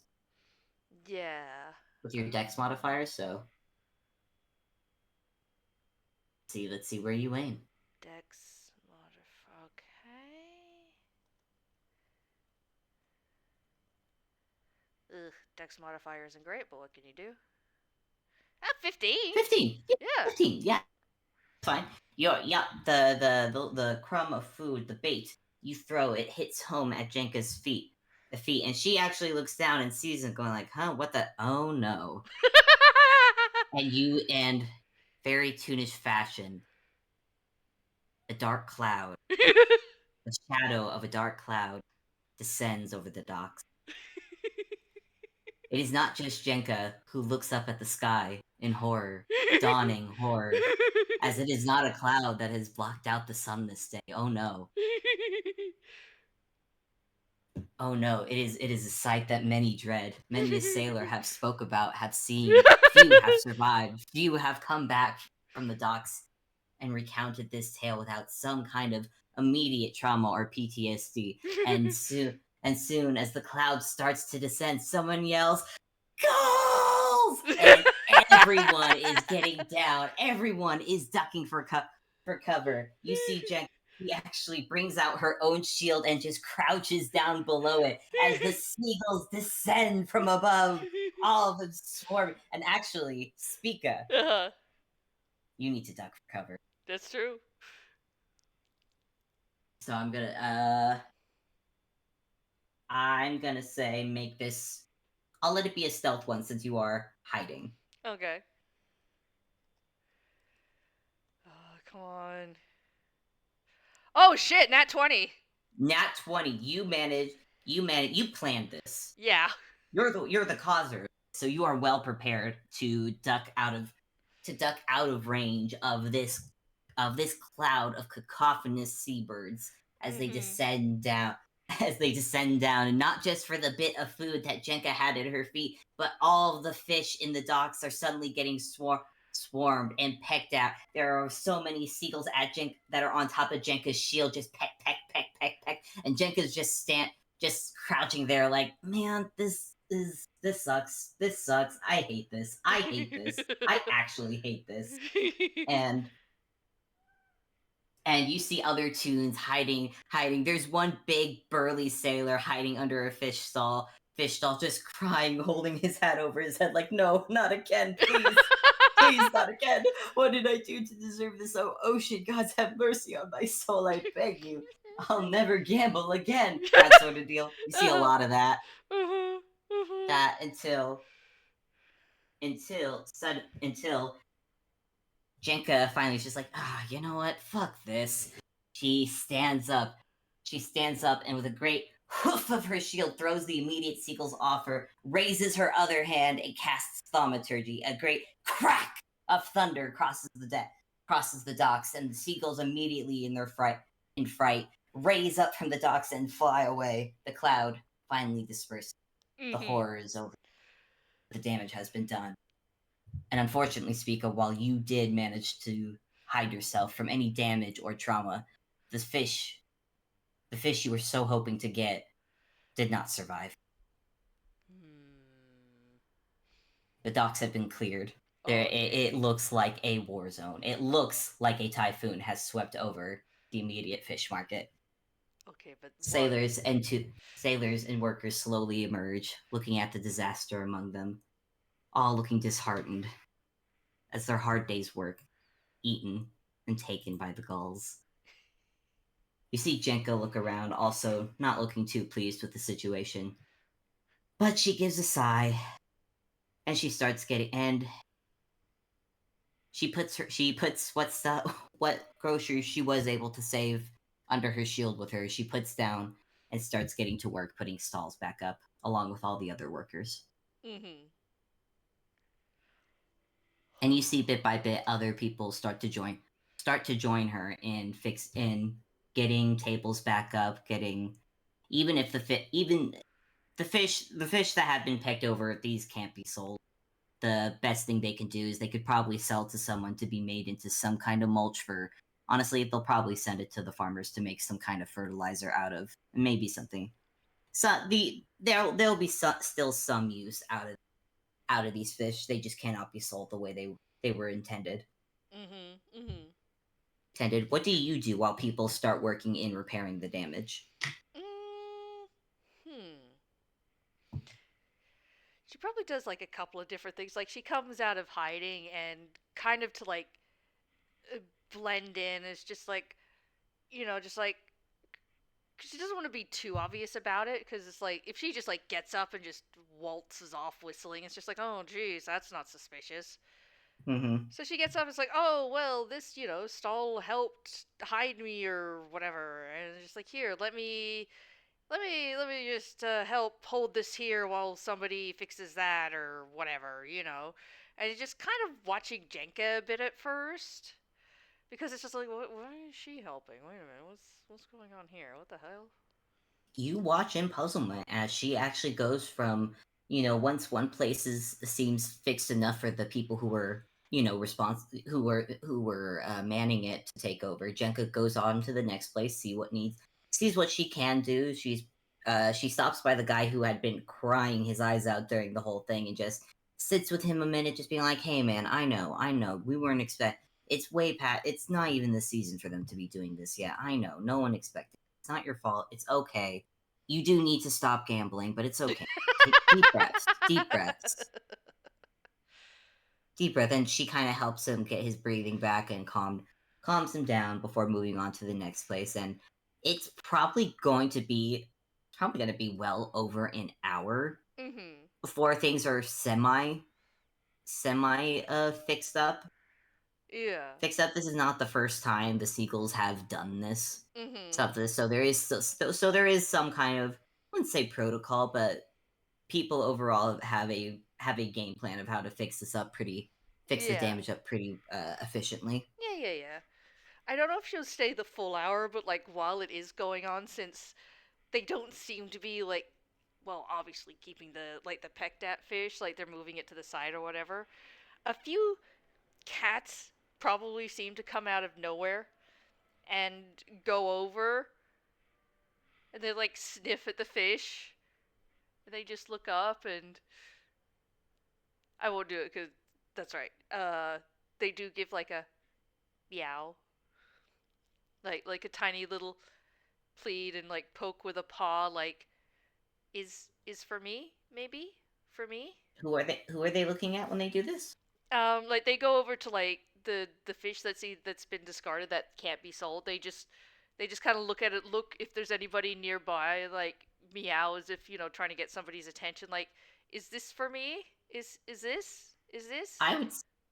Yeah. with your dex modifier. So let's see where you aim. Dex modifier. Okay. Ugh, Dex modifier isn't great, but what can you do? Ah, 15. 15. Yeah, Yeah. 15. Yeah, fine. Yeah, the crumb of food, the bait you throw, it hits home at Jenka's feet, and she actually looks down and sees it, going like, "Huh, what the? Oh no!" And very Toonish fashion, a dark cloud, the shadow of a dark cloud, descends over the docks. It is not just Jenka who looks up at the sky in horror, dawning horror, as it is not a cloud that has blocked out the sun this day. Oh no. Oh no, it is a sight that many dread. Many a sailor have spoke about, have seen. Few have survived. Few have come back from the docks and recounted this tale without some kind of immediate trauma or PTSD. And soon as the cloud starts to descend, someone yells, "Goals!" And everyone is getting down. Everyone is ducking for cover. You see Jenka. She actually brings out her own shield and just crouches down below it as the seagulls descend from above, all of them swarming. And actually, Spica, Uh-huh. you need to duck for cover. That's true. So I'm gonna say make this. I'll let it be a stealth one since you are hiding. Okay. Oh, come on. Oh shit, nat 20. Nat 20. You planned this. Yeah. You're the causer, so you are well prepared to duck out of range of this cloud of cacophonous seabirds as they Mhm. descend down and not just for the bit of food that Jenka had at her feet, but all the fish in the docks are suddenly getting swarmed and pecked out. There are so many seagulls at that are on top of Jenka's shield, just peck, peck, peck, peck, peck, and Jenka's just crouching there, like, man, this sucks. This sucks. I hate this. I hate this. I actually hate this. And you see other tunes hiding. There's one big burly sailor hiding under a fish stall, just crying, holding his hat over his head, like, no, not again, please. Please, not again. What did I do to deserve this? Oh, ocean, gods have mercy on my soul, I beg you. I'll never gamble again. That sort of deal. You see a Uh-huh. lot of that. Uh-huh. Uh-huh. That until Jenka finally is just like, you know what? Fuck this. She stands up. She stands up and with a great hoof of her shield throws the immediate seagulls off her, raises her other hand and casts thaumaturgy. A great crack of thunder crosses the docks, and the seagulls immediately in fright, raise up from the docks and fly away. The cloud finally disperses. The Mhm. horror is over. The damage has been done. And unfortunately, Spica, while you did manage to hide yourself from any damage or trauma, the fish you were so hoping to get did not survive. Hmm. The docks have been cleared. It Okay. looks like a war zone. It looks like a typhoon has swept over the immediate fish market. Okay, but what? Sailors and workers slowly emerge, looking at the disaster among them, all looking disheartened as their hard day's work eaten and taken by the gulls. You see Jenka look around, also not looking too pleased with the situation. But she gives a sigh, and she starts getting and she puts what groceries she was able to save under her shield with her. She puts down and starts getting to work putting stalls back up, along with all the other workers. Mhm. And you see bit by bit other people start to join her in getting tables back up, getting even if even the fish that have been pecked over, these can't be sold. The best thing they can do is they could probably sell to someone to be made into some kind of mulch for. Honestly, they'll probably send it to the farmers to make some kind of fertilizer out of, maybe something. So there'll be still some use out of these fish. They just cannot be sold the way they were intended. Mhm. Mhm. What do you do while people start working in repairing the damage? Mm, hmm. She probably does like a couple of different things. Like she comes out of hiding and kind of to like uh, blend in. It's just like, just like 'cause she doesn't want to be too obvious about it because it's like if she just like gets up and just waltzes off whistling, it's just like, oh geez, that's not suspicious. Mm-hmm. So she gets up and it's like, oh well, this stall helped hide me or whatever, and it's just like, here, let me just help hold this here while somebody fixes that or whatever. And just kind of watching Jenka a bit at first because it's just like, why is she helping? Wait a minute, what's going on here? What the hell? You watch in puzzlement as she actually goes from, once one place seems fixed enough for the people who were, who were manning it to take over. Jenka goes on to the next place, sees what she can do. She stops by the guy who had been crying his eyes out during the whole thing and just sits with him a minute, just being like, "Hey, man, I know, we weren't It's way past. It's not even the season for them to be doing this yet. I know. No one expected it. It's not your fault. It's okay. You do need to stop gambling, but it's okay. Take deep breaths. Deep breaths. Deep breath. And she kind of helps him get his breathing back and calms him down before moving on to the next place. And it's probably going to be well over an hour Mhm. before things are semi fixed up. Yeah. This is not the first time the sequels have done this Mhm. stuff. So there is some kind of, I wouldn't say protocol, but people overall have a game plan of how to fix the Yeah. damage up pretty efficiently. Yeah, yeah, yeah. I don't know if she'll stay the full hour, but like while it is going on, since they don't seem to be like, well, obviously keeping the like the pecked at fish, like they're moving it to the side or whatever. A few cats probably seem to come out of nowhere and go over, and they like sniff at the fish, and they just look up, and I won't do it because that's right. They do give like a meow, like a tiny little plead and like poke with a paw, like is for me, maybe for me. Who are they looking at when they do this? Like they go over to like the fish that's been discarded that can't be sold. They just kind of look at it, look if there's anybody nearby, like meow as if trying to get somebody's attention. Like, is this for me? Is this? I would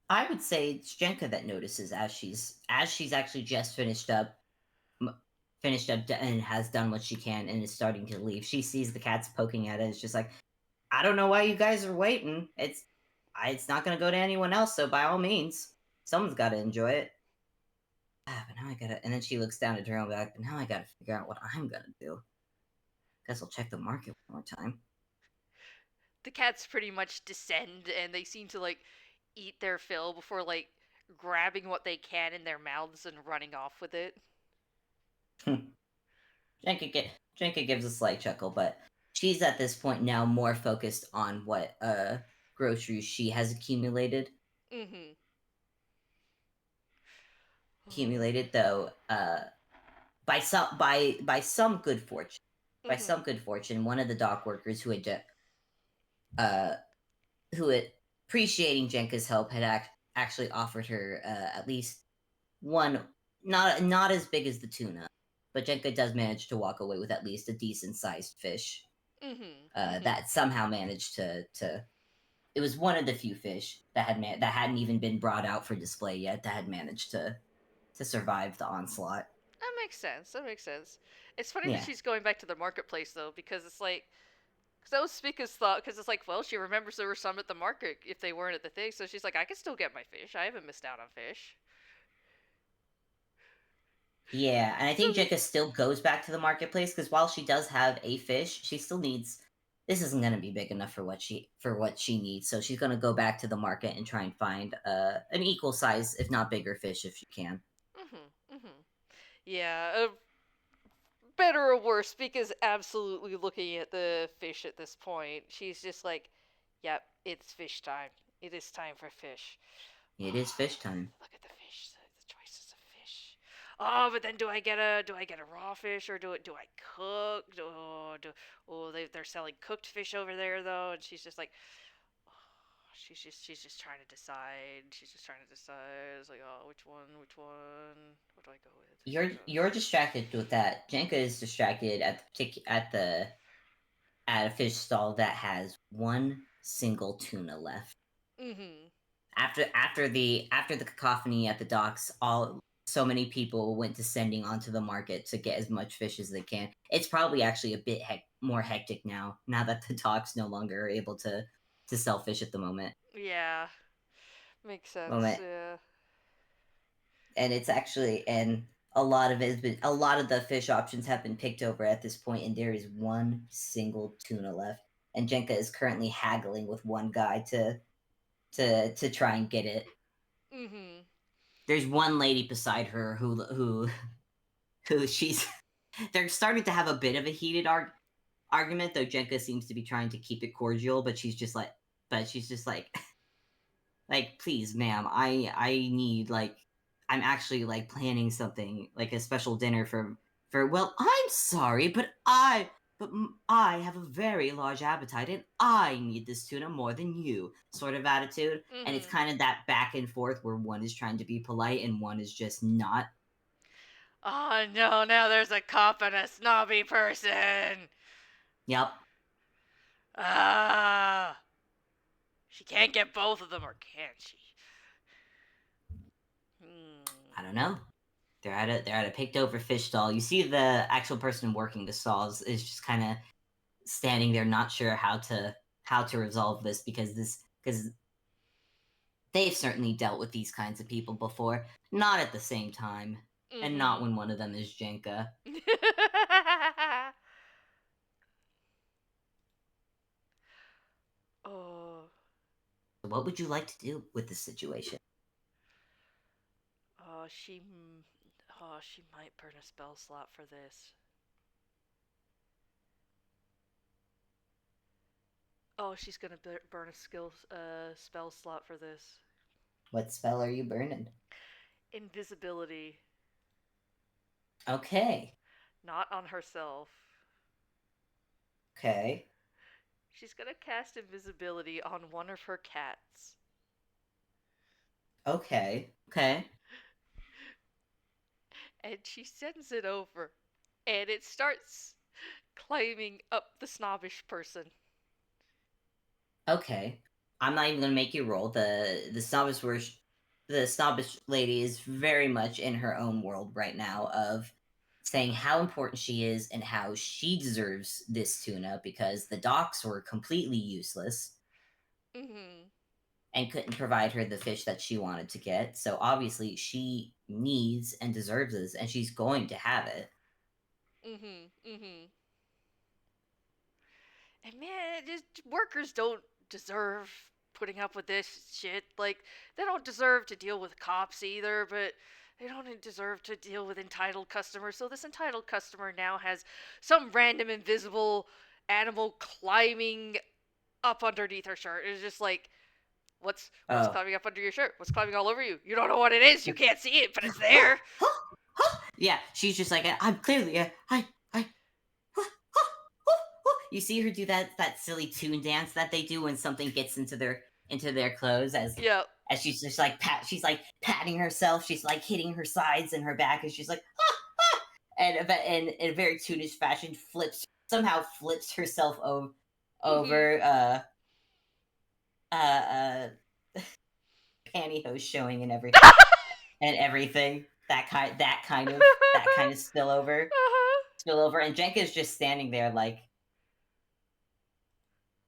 I would say it's Jenka that notices as she's actually just and has done what she can and is starting to leave. She sees the cats poking at it. It's just like, I don't know why you guys are waiting. It's not going to go to anyone else. So by all means, someone's got to enjoy it. But now I gotta. And then she looks down at her own back. But now I gotta figure out what I'm gonna do. Guess I'll check the market one more time. The cats pretty much descend and they seem to like eat their fill before like grabbing what they can in their mouths and running off with it. Jenka gives a slight chuckle, but she's at this point now more focused on what groceries she has Mhm. accumulated though by some good fortune. By some Mhm. good fortune, one of the dock workers uh who had appreciating Jenka's help had actually offered her at least one, not as big as the tuna, but Jenka does manage to walk away with at least a decent sized fish. Mhm. Mhm. That somehow managed to. It was one of the few fish that hadn't even been brought out for display yet that had managed to survive the onslaught. That makes sense. That makes sense. It's funny that Yeah, she's going back to the marketplace though, because it's like, because that was Spica's thought. Because it's like, well, she remembers there were some at the market if they weren't at the thing, so she's like, I can still get my fish. I haven't missed out on fish. yeah, and I So think Jenka still goes back to the marketplace because while she does have a fish, she still needs. This isn't going to be big enough for what she needs, so she's going to go back to the market and try and find an equal size, if not bigger, fish if she can. Mhm. Mhm. Yeah. Better or worse, Spica's absolutely looking at the fish at this point. She's just like, yep, it's fish time. It is time for fish. It is fish time. Look at the fish, the choices of fish. Oh, but then do I get a raw fish or do I cook? They're selling cooked fish over there though, and she's just like, oh, she's just trying to decide. She's just trying to decide. It's like, oh, which one? What do I go with? You're distracted with that. Jenka is distracted at a fish stall that has one single tuna left. Mm-hmm. After the cacophony at the docks, all so many people went descending onto the market to get as much fish as they can. It's probably actually a bit more hectic now that the docks no longer are able to sell fish at the Yeah, makes sense. moment. Yeah. And it's actually and a lot of it has been a lot of the fish options have been picked over at this point, and there is one single tuna left. And Jenka is currently haggling with one guy to try and get it. Mm-hmm. There's one lady beside her who she's they're starting to have a bit of a heated argument, though Jenka seems to be trying to keep it cordial, but she's just like like please ma'am, I need like I'm actually like planning something like a special dinner for well, I'm sorry, but I have a very large appetite and I need this tuna more than you sort of attitude. And it's Mm-hmm. kind of that back and forth where one is trying to be polite and one is just not. Oh no, now there's a cop and a snobby person. Yep. Ah, she can't get both of them, or can she? Hmm. I don't know. They're at a picked over fish stall. You see the actual person working the stalls is just kind of standing there, not sure how to resolve this because they've certainly dealt with these kinds of people before, not at the same time, and not Mm-hmm. when one of them is Jenka. Oh, So what would you like to do with this situation? oh, she might burn a spell slot for this. Oh, she's gonna burn a spell slot for this. What spell are you burning? Invisibility, Okay, not on herself. okay, She's gonna cast invisibility on one of her cats. okay. And she sends it over. And it starts climbing up the snobbish person. Okay. I'm not even gonna make you roll. The snobbish lady is very much in her own world right now of saying how important she is and how she deserves this tuna because the docks were completely useless Mm-hmm. and couldn't provide her the fish that she wanted to get. So obviously she needs and deserves this and she's going to have it. Mm-hmm. Mm-hmm. And man, just workers don't deserve putting up with this shit. Like, they don't deserve to deal with cops either, but they don't deserve to deal with entitled customers. So this entitled customer now has some random invisible animal climbing up underneath her shirt. It's just like, what's Oh. climbing up under your shirt? What's climbing all over you? You don't know what it is. You can't see it, but it's there. Yeah, she's just like I'm clearly I you see her do that silly tune dance that they do when something gets into their clothes Yep. as she's just like she's like patting herself, she's like hitting her sides and her back, and she's like and in a very tunish fashion flips herself Mhm. over uh pantyhose showing and everything that kind of Uh-huh. spillover, and Jenka is just standing there like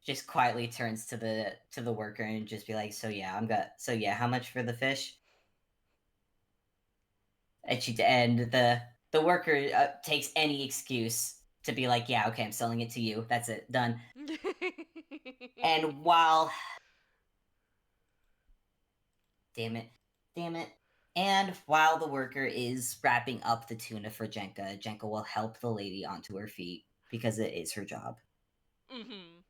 just quietly turns to the worker and just be like, so yeah, how much for the fish? And the worker takes any excuse to be like, yeah, okay, I'm selling it to you. That's it, done. And while, damn it, damn it, and while the worker is wrapping up the tuna for Jenka, Jenka will help the lady onto her feet because it is her job. Mhm.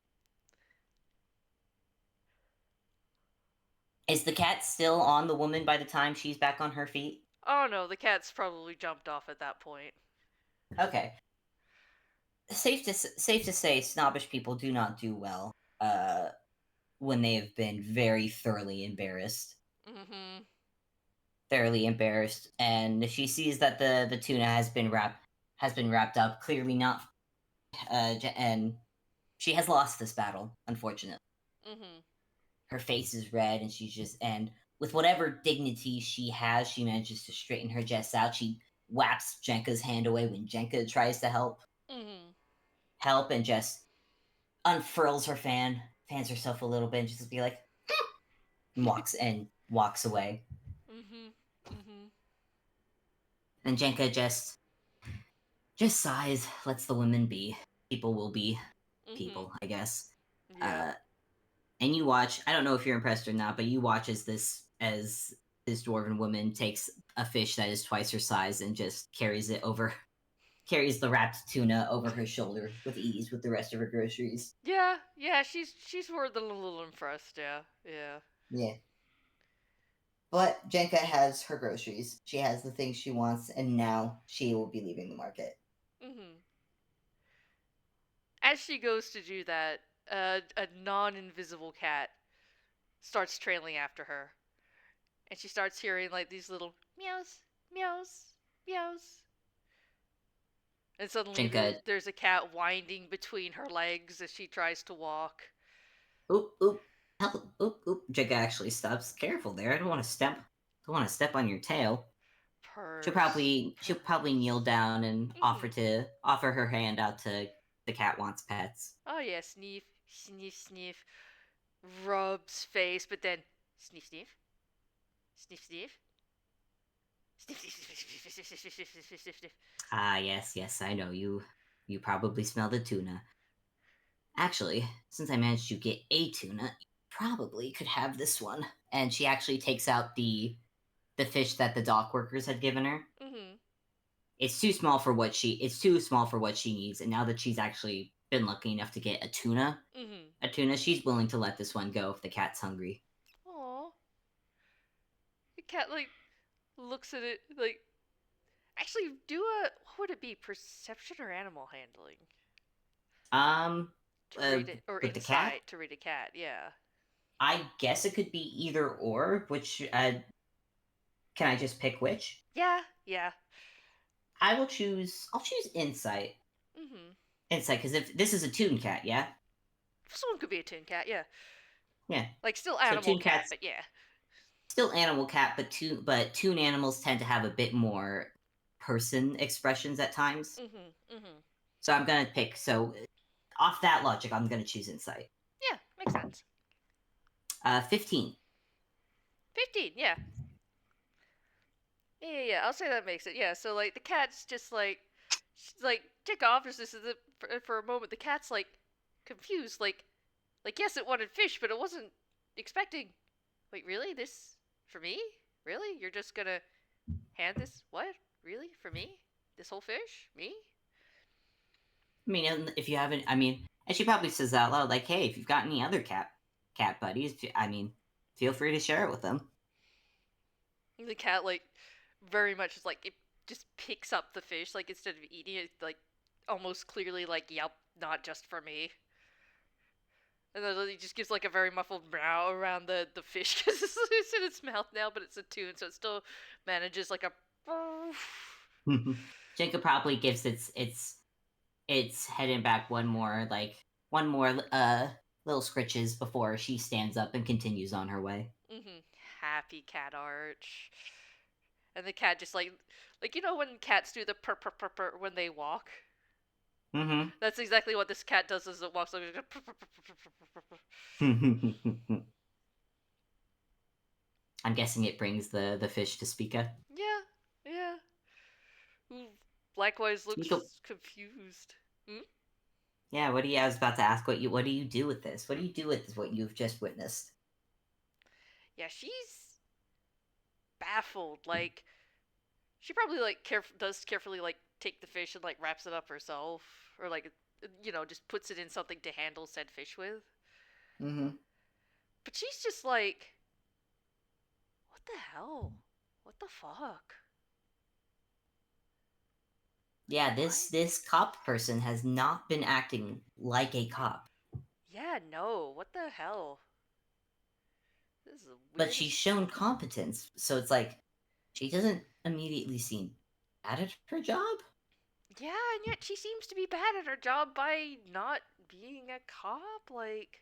Is the cat still on the woman by the time she's back on her feet? Oh no, the cat's probably jumped off at that point. Okay, safe to say, snobbish people do not do well uh, when they have been very Mhm. thoroughly embarrassed, and she sees that the tuna has been wrapped up. Clearly not, and she has lost this battle. Unfortunately, Mhm. her face is red, and and with whatever dignity she has, she manages to straighten her chest out. She whaps Jenka's hand away when Jenka tries to Mhm. and just unfurls her fans herself a little bit, and just be like, and walks away. Mhm. Mhm. And Jenka just sighs, lets the women be. People will be Mhm. people, I guess. Yeah. Uh, and you watch. I don't know if you're impressed or not, but you watch as this dwarven woman takes a fish that is twice her size and just carries the wrapped tuna over her shoulder with ease with the rest of her groceries. Yeah. Yeah. She's more than a little impressed. Yeah. Yeah. Yeah. But Jenka has her groceries. She has the things she wants, and now she will be leaving the market. Mm-hmm. As she goes to do that, a non-invisible cat starts trailing after her, and she starts hearing like these little meows, meows, meows. And suddenly Jenka, there's a cat winding between her legs as she tries to walk. oop, oop, help, oop, oop. Jenka actually stops. Careful there. I don't want to step. Don't want to step on your tail. Purse, She'll probably purse. kneel down and Mm-hmm. offer her hand out to the cat wants pets. Oh yeah, sniff, sniff, sniff. Rubs face, but then sniff, sniff, sniff, sniff, sniff, sniff, sniff, sniff, sniff, sniff, sniff, sniff, sniff, sniff, sniff. Ah, yes, yes, I know you. You probably smell the tuna. Actually, since I managed to get a tuna, you probably could have this one. And she actually takes out the fish that the dock workers had given her. Mm-hmm. It's too small for what she needs, and now that she's actually been lucky enough to get Mm-hmm. a tuna, she's willing to let this one go if the cat's hungry. Aww. The cat like looks at it like actually do a what would it be? Perception or animal handling? Um, To read it or with the cat, insight to read a cat, yeah. I guess it could be either or. Which can I just pick which? Yeah, yeah. I will choose. I'll choose insight. Mm-hmm. Insight, because if this is a toon cat, yeah, Someone could be a toon cat, yeah. yeah. Like still So animal toon cat, cats but yeah. still animal cat, but toon animals tend to have a bit more person expressions at times. Mm-hmm. Mm-hmm. So I'm gonna pick. So off that logic, I'm gonna choose insight. Yeah, makes sense. 15. 15, yeah. Yeah. I'll say that makes it. Yeah. So like the cat's just like, she's like Jenka offers this for a moment. The cat's like confused. Like yes, it wanted fish, but it wasn't expecting. Wait, really? This for me? Really? You're just gonna hand this? What? Really? For me? This whole fish? Me? I mean, if you haven't, I mean, and she probably says out loud, like, "Hey, if you've got any other cat buddies, I mean, feel free to share it with them." And the cat like very much is like it just picks up the fish like instead of eating it like almost clearly like yep, not just for me. And then he just gives like a very muffled meow around the fish because it's in its mouth now, but it's a tune, so it still manages like a. Jacob probably gives its head and back one more little scritches before she stands up and continues on her way. Mm-hmm. Happy cat arch. And the cat just like you know when cats do the purr purr purr purr when they walk. Mm-hmm. That's exactly what this cat does as it walks. Like, purr, purr, purr, purr, purr, purr, purr. I'm guessing it brings the fish to Spica. Yeah, yeah. Who likewise Spica, looks confused. Hmm? yeah. What do you? I was about to ask what do you do with this? What do you do with this, what you've just witnessed? Yeah, she's baffled. Like she probably like does carefully like take the fish and like wraps it up herself, or like just puts it in something to handle said fish with. Mm-hmm. But she's just like, what the hell? What the fuck? Yeah, What? this cop person has not been acting like a cop, Yeah, no. What the hell? This is the but she's weirdest. shown competence. So it's like she doesn't immediately seem bad at her job. Yeah, and yet she seems to be bad at her job by not being a cop. Like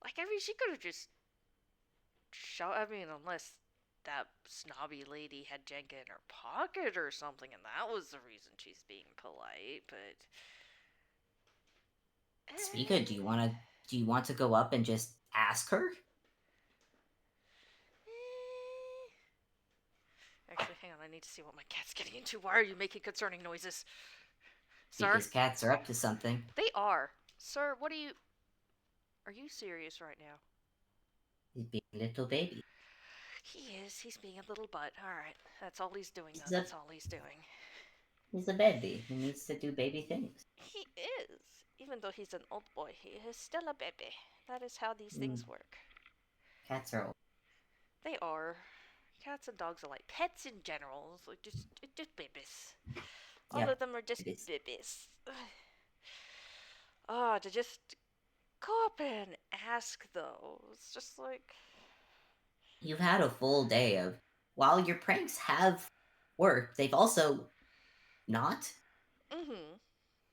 I mean, she could have just show. I mean, unless that snobby lady had Jenka in her pocket or something, and that was the reason she's being polite. But Spica, do you want to go up and just ask her? eh. Actually, hang on. I need to see what my cat's getting into. Why are you making concerning noises, sir? Spica's cats are up to something. They are, sir. What are you? Are you serious right now? He's being a little baby. He is. He's being a little butt. All right. That's all he's doing, though. He's a That's all he's doing. he's a baby. He needs to do baby things. He is. Even though he's an old boy, he is still a baby. That is how these Mm, things work. cats are old. They are. Cats and dogs are like pets in general. It's like just babies. All of Yep, them are just it is. babies. Ah, to just go up and ask though. It's just like, You've had a full day of, while your pranks have worked, they've also not. mm-hmm.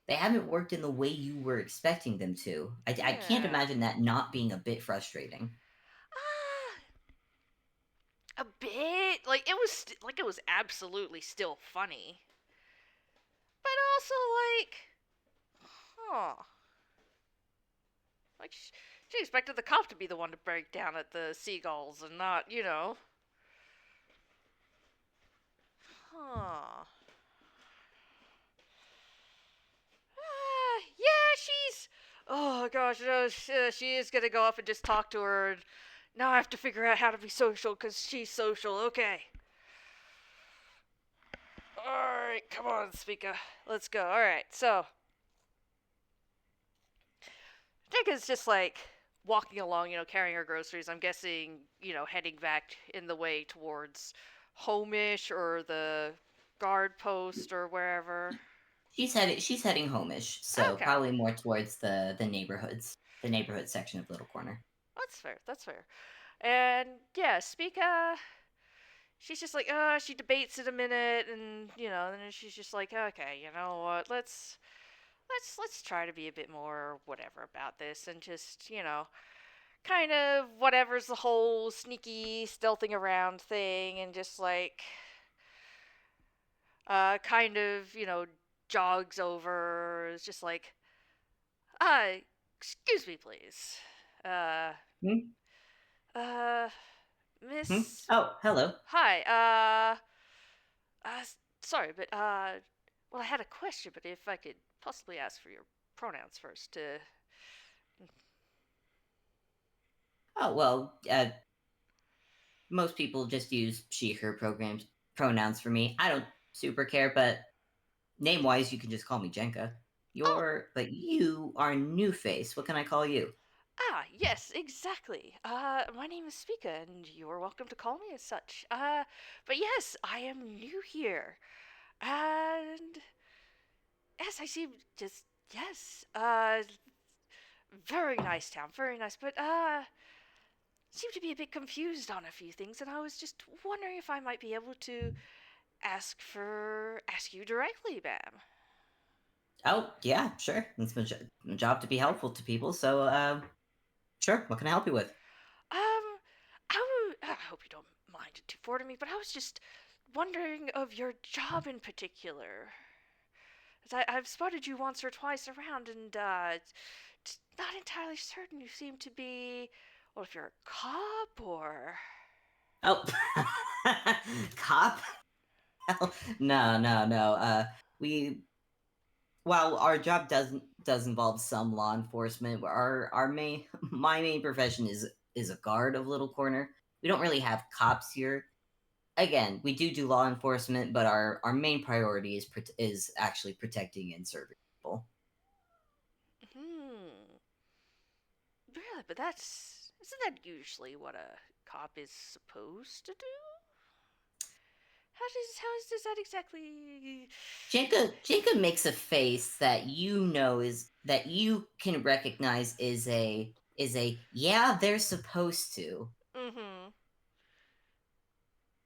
They haven't worked in the way you were expecting them to. I can't Yeah. imagine that not being a bit frustrating. Ah, a bit. Like it was absolutely still funny, but also like, huh? Like she expected the cop to be the one to break down at the seagulls and not, huh? Yeah, she's. Oh gosh, she is gonna go up and just talk to her. And now I have to figure out how to be social because she's social. Okay. Alright, come on, Spica. Let's go. Alright, so Jenka's just like walking along, carrying her groceries. I'm guessing, heading back in the way towards Homish or the guard post or wherever. She's heading homish, so Okay, probably more towards the neighborhoods, the neighborhood section of Little Corner. that's fair. That's fair. And yeah, Spica, she's just like, she debates it a minute, and then she's just like, okay, you know what? Let's try to be a bit more whatever about this, and just kind of whatever's the whole sneaky stealthing around thing, and just like kind of jogs over. It's just like, uh, excuse me, please, uh, Hmm? uh, Hmm? Miss. Oh, hello. Hi, sorry, but well, I had a question, but if I could possibly ask for your pronouns first to. Oh well, most people just use she, her programs pronouns for me. I don't super care, but name wise, you can just call me Jenka. Oh, But you are New Face. What can I call you? yes, exactly. My name is Spica, and you're welcome to call me as such. But yes, I am new here, and yes, I seem just yes, very nice town, very nice, but seem to be a bit confused on a few things, and I was just wondering if I might be able to ask you directly, ma'am. Oh yeah, sure. It's my job to be helpful to people. So sure. What can I help you with? I hope you don't mind it too far to me, but I was just wondering of your job in particular. I've spotted you once or twice around, and not entirely certain. You seem to be, well, if you're a cop or. Oh, cop? Hell, no, no, no. We while our job does involve some law enforcement, our main my main profession is a guard of Little Corner. We don't really have cops here. Again, we do law enforcement, but our main priority is actually protecting and serving people. Hmm. Really, but that's. Isn't that usually what a cop is supposed to do? How does that exactly. Jacob makes a face that you know is that you can recognize is a yeah they're supposed to. Mm hmm.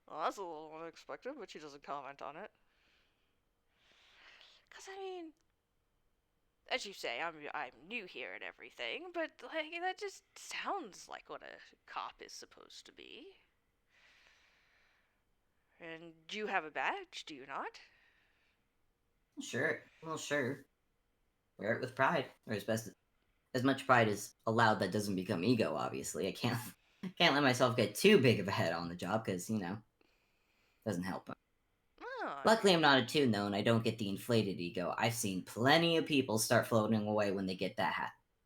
Well, that's a little unexpected, but she doesn't comment on it. Because, I mean, as you say, I'm new here and everything, but like that just sounds like what a cop is supposed to be. And do you have a badge? Do you not? Sure, well sure, wear it with pride or as much pride as allowed that doesn't become ego. Obviously, I can't let myself get too big of a head on the job because doesn't help. Oh, I Luckily, mean, I'm not a tune though, and I don't get the inflated ego. I've seen plenty of people start floating away when they get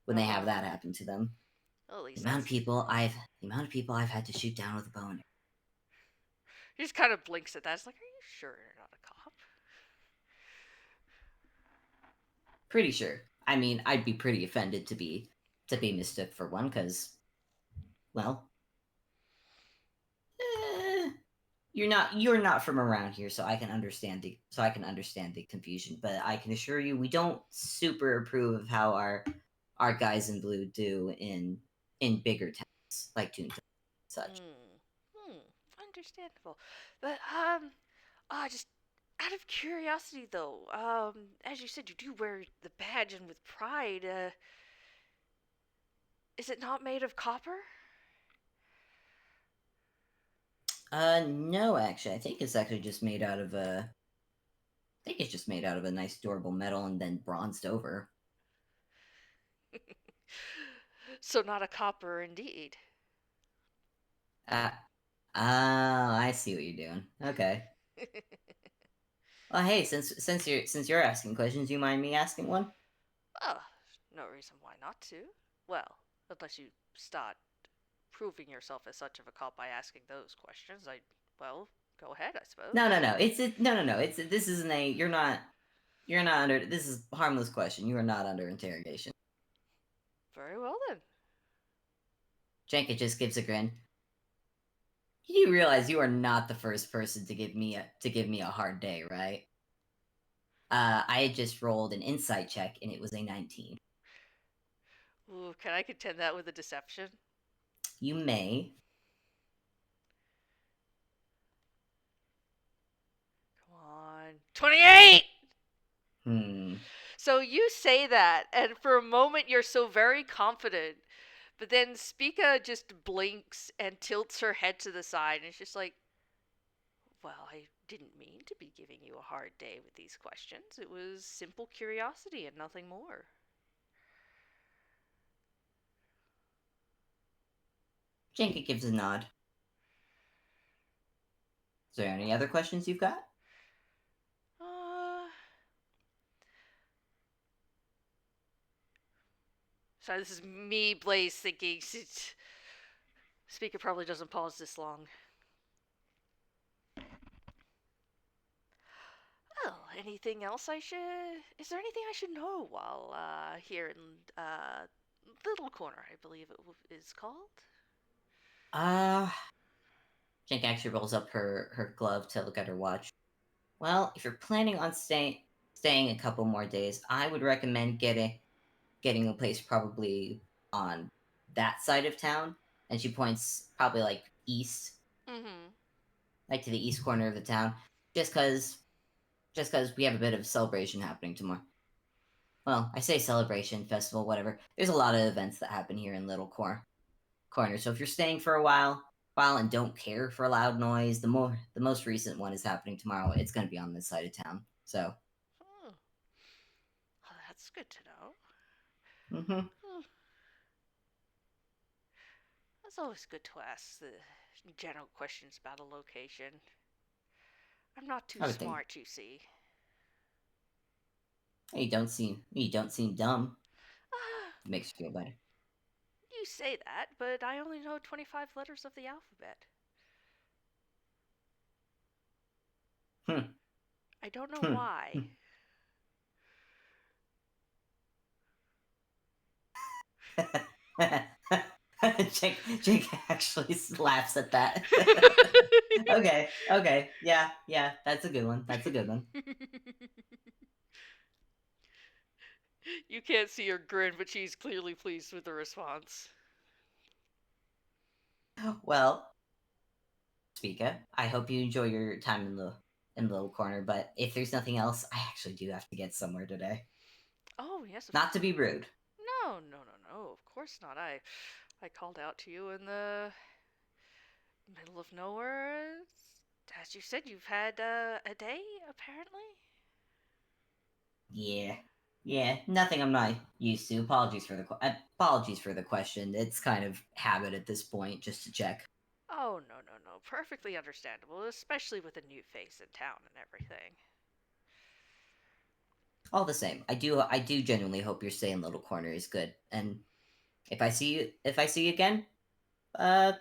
when they have oh, that happen to them. well, at The least amount of that's. people I've the amount of people I've had to shoot down with a bow and He just kind of blinks at that. It's like, are you sure you're not a cop? pretty sure. I mean, I'd be pretty offended to be mistook for one because, well, you're not from around here, so I can understand the confusion. But I can assure you, we don't super approve of how our guys in blue do in bigger towns like Toontown and such. Hmm. Hmm. Understandable. But just out of curiosity though, as you said, you do wear the badge and with pride. Is it not made of copper? No, actually, I think it's actually just made out of a. I think it's just made out of a nice durable metal and then bronzed over. So not a copper indeed. Uh, oh, I see what you're doing. Okay. Well, hey, since you're asking questions, you mind me asking one? Well, no reason why not to. Well, unless you start proving yourself as such of a cop by asking those questions, well, go ahead, I No, suppose. no, no. No, no, no. This isn't a. You're not under. This is a harmless question. You are not under interrogation. Very well then. Jenka just gives a grin. You do realize you are not the first person to give me a hard day, right? I had just rolled an insight check and it was a 19. Ooh, can I contend that with a deception? You may. Come on. 28! Hmm. So you say that, and for a moment you're so very confident, but then Spica just blinks and tilts her head to the side, and it's just like, well, I didn't mean to be giving you a hard day with these questions. It was simple curiosity and nothing more. Jenka gives a nod. Is there any other questions you've got? Uh, sorry, this is me, Blaze, thinking. Spica probably doesn't pause this long. Well, anything else I should? Is there anything I should know while here in Little Corner? I believe it is called. Uh, Jenka actually rolls up her glove to look at her watch. Well, if you're planning on staying a couple more days, I would recommend getting a place probably on that side of town. And she points probably like east, Mm-hmm. like to the east corner of the town, just because we have a bit of celebration happening tomorrow. Well, I say celebration, festival, whatever. There's a lot of events that happen here in Corner. So if you're staying for a while and don't care for loud noise, the most recent one is happening tomorrow. It's going to be on this side of town. So, Oh, well, that's good to know. mm-hmm, Hmm. It's always good to ask the general questions about a location. I'm not too I would think smart, you see. you don't seem dumb. Ah, It makes you feel better. you say that, but I only know 25 letters of the alphabet. Hmm. I don't know Hmm. why. Jake actually laughs at that. Okay, yeah, that's a good one. That's a good one. You can't see her grin, but she's clearly pleased with the response. Well, Spica, I hope you enjoy your time in the little corner. But if there's nothing else, I actually do have to get somewhere today. Oh, yes, of Not to be rude. no, no, no, no. Of course not. I called out to you in the middle of nowhere. As you said, you've had a day, apparently. Yeah, yeah, nothing I'm not used to. Apologies for the question. It's kind of habit at this point, just to check. Oh, no, no, no. Perfectly understandable, especially with a new face in town and everything. All the same, I do genuinely hope your stay in Little Corner is good. And if I see you again, uh,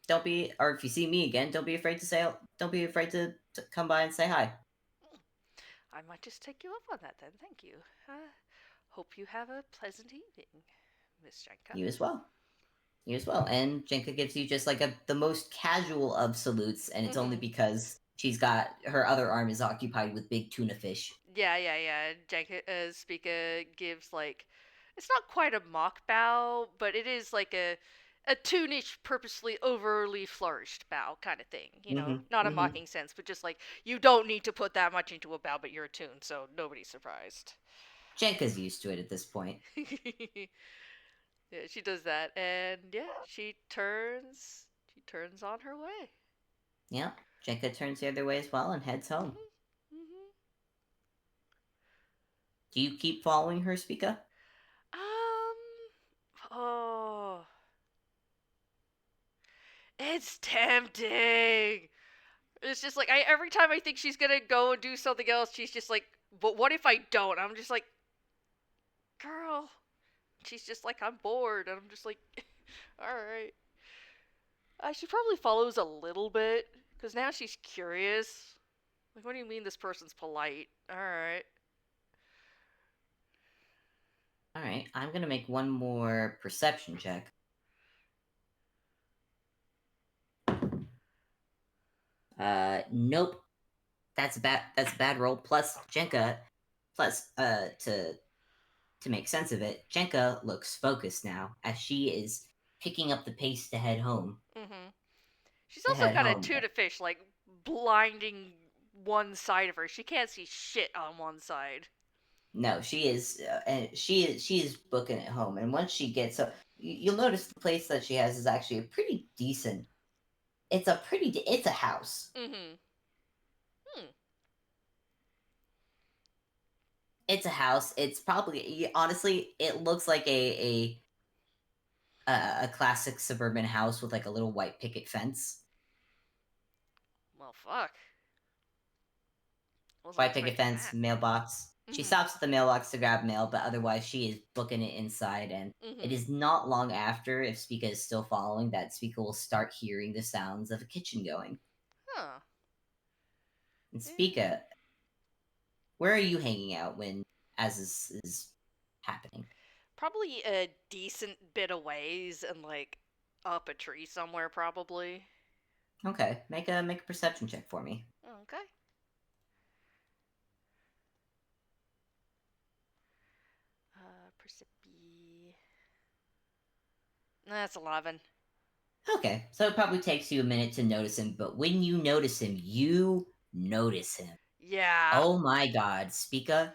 don't be, or if you see me again, don't be afraid to come by and say hi. Hmm, I might just take you up on that then. Thank you. Hope you have a pleasant evening, Miss Jenka. You as well. You as well. And Jenka gives you just like the most casual of salutes, and it's only Mm-hmm. because she's got her other arm is occupied with big tuna fish. Yeah, yeah, yeah. Jenka, Spica gives like, it's not quite a mock bow, but it is like a toonish, purposely overly flourished bow kind of thing. You know, Mm-hmm. not a Mm-hmm. mocking sense, but just like you don't need to put that much into a bow, but you're a toon, so nobody's surprised. Jenka's used to it at this point. Yeah, she does that, and yeah, she turns. She turns on her way. Yeah. Jenka turns the other way as well and heads home. Mhm. Mhm. Do you keep following her, Spica? Oh, it's tempting. It's just like I every time I think she's gonna go and do something else, she's just like, "But what if I don't?" I'm just like, "Girl." She's just like, "I'm bored," and I'm just like, "All right." She probably follows a little bit because now she's curious. Like, what do you mean this person's polite? All right. All right. I'm gonna make one more perception check. Nope. That's a bad. That's a bad roll. Plus Jenka. Plus, to make sense of it, Jenka looks focused now as she is picking up the pace to head home. Mhm. She's To also head got a home. tuna fish like blinding one side of her. She can't see shit on one side. No, she is, and she is booking it home. And once she gets up, you'll notice the place that she has is actually a pretty decent. It's a house. Mhm. Hmm. It's a house. It's probably honestly, it looks like a classic suburban house with like a little white picket fence. Well, fuck. Wasn't White picket expecting fence, that. mailbox. She Mhm. stops at the mailbox to grab mail, but otherwise she is booking it inside. And it Mhm. is not long after, if Spica is still following, that Spica will start hearing the sounds of a kitchen going. Huh. And Yeah. Spica, where are you hanging out when as this is happening? Probably a decent bit of ways and like up a tree somewhere probably. Okay, make a perception check for me. Okay. Percipi. That's 11. Okay, so it probably takes you a minute to notice him, but when you notice him, you notice him. Yeah. Oh my god, Spica,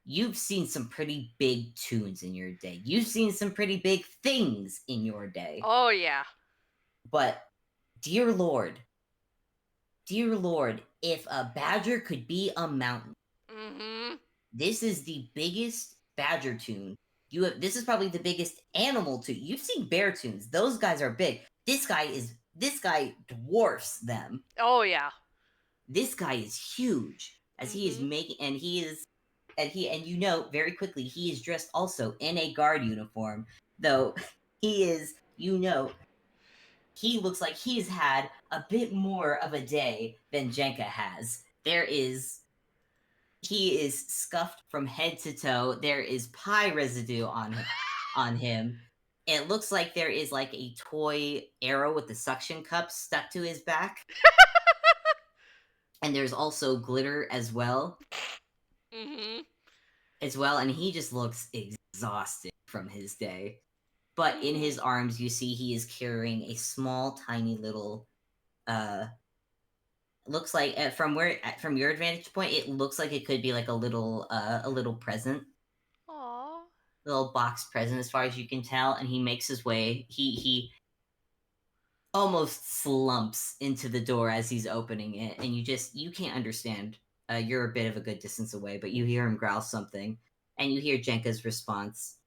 you've seen some pretty big tunes in your day. You've seen some pretty big things in your day. Oh yeah. But dear Lord, if a badger could be a mountain, Mhm. this is the biggest badger tune you have. This is probably the biggest animal tune. You've seen bear tunes; those guys are big. This guy dwarfs them. Oh yeah. This guy is huge as he is Mhm. making, and he is, and you know very quickly he is dressed also in a guard uniform, though he is, he looks like he's had a bit more of a day than Jenka has. He is scuffed from head to toe. There is pie residue on him. It looks like there is like a toy arrow with the suction cup stuck to his back, and there's also glitter Mhm. and he just looks exhausted from his day. But in his Mhm. arms, you see he is carrying a small, tiny little. Looks like from your advantage point, it looks like it could be like a little present, Aw. little box present, as far as you can tell. And he makes his way. He almost slumps into the door as he's opening it, and you can't understand. You're a bit of a good distance away, but you hear him growl something, and you hear Jenka's response,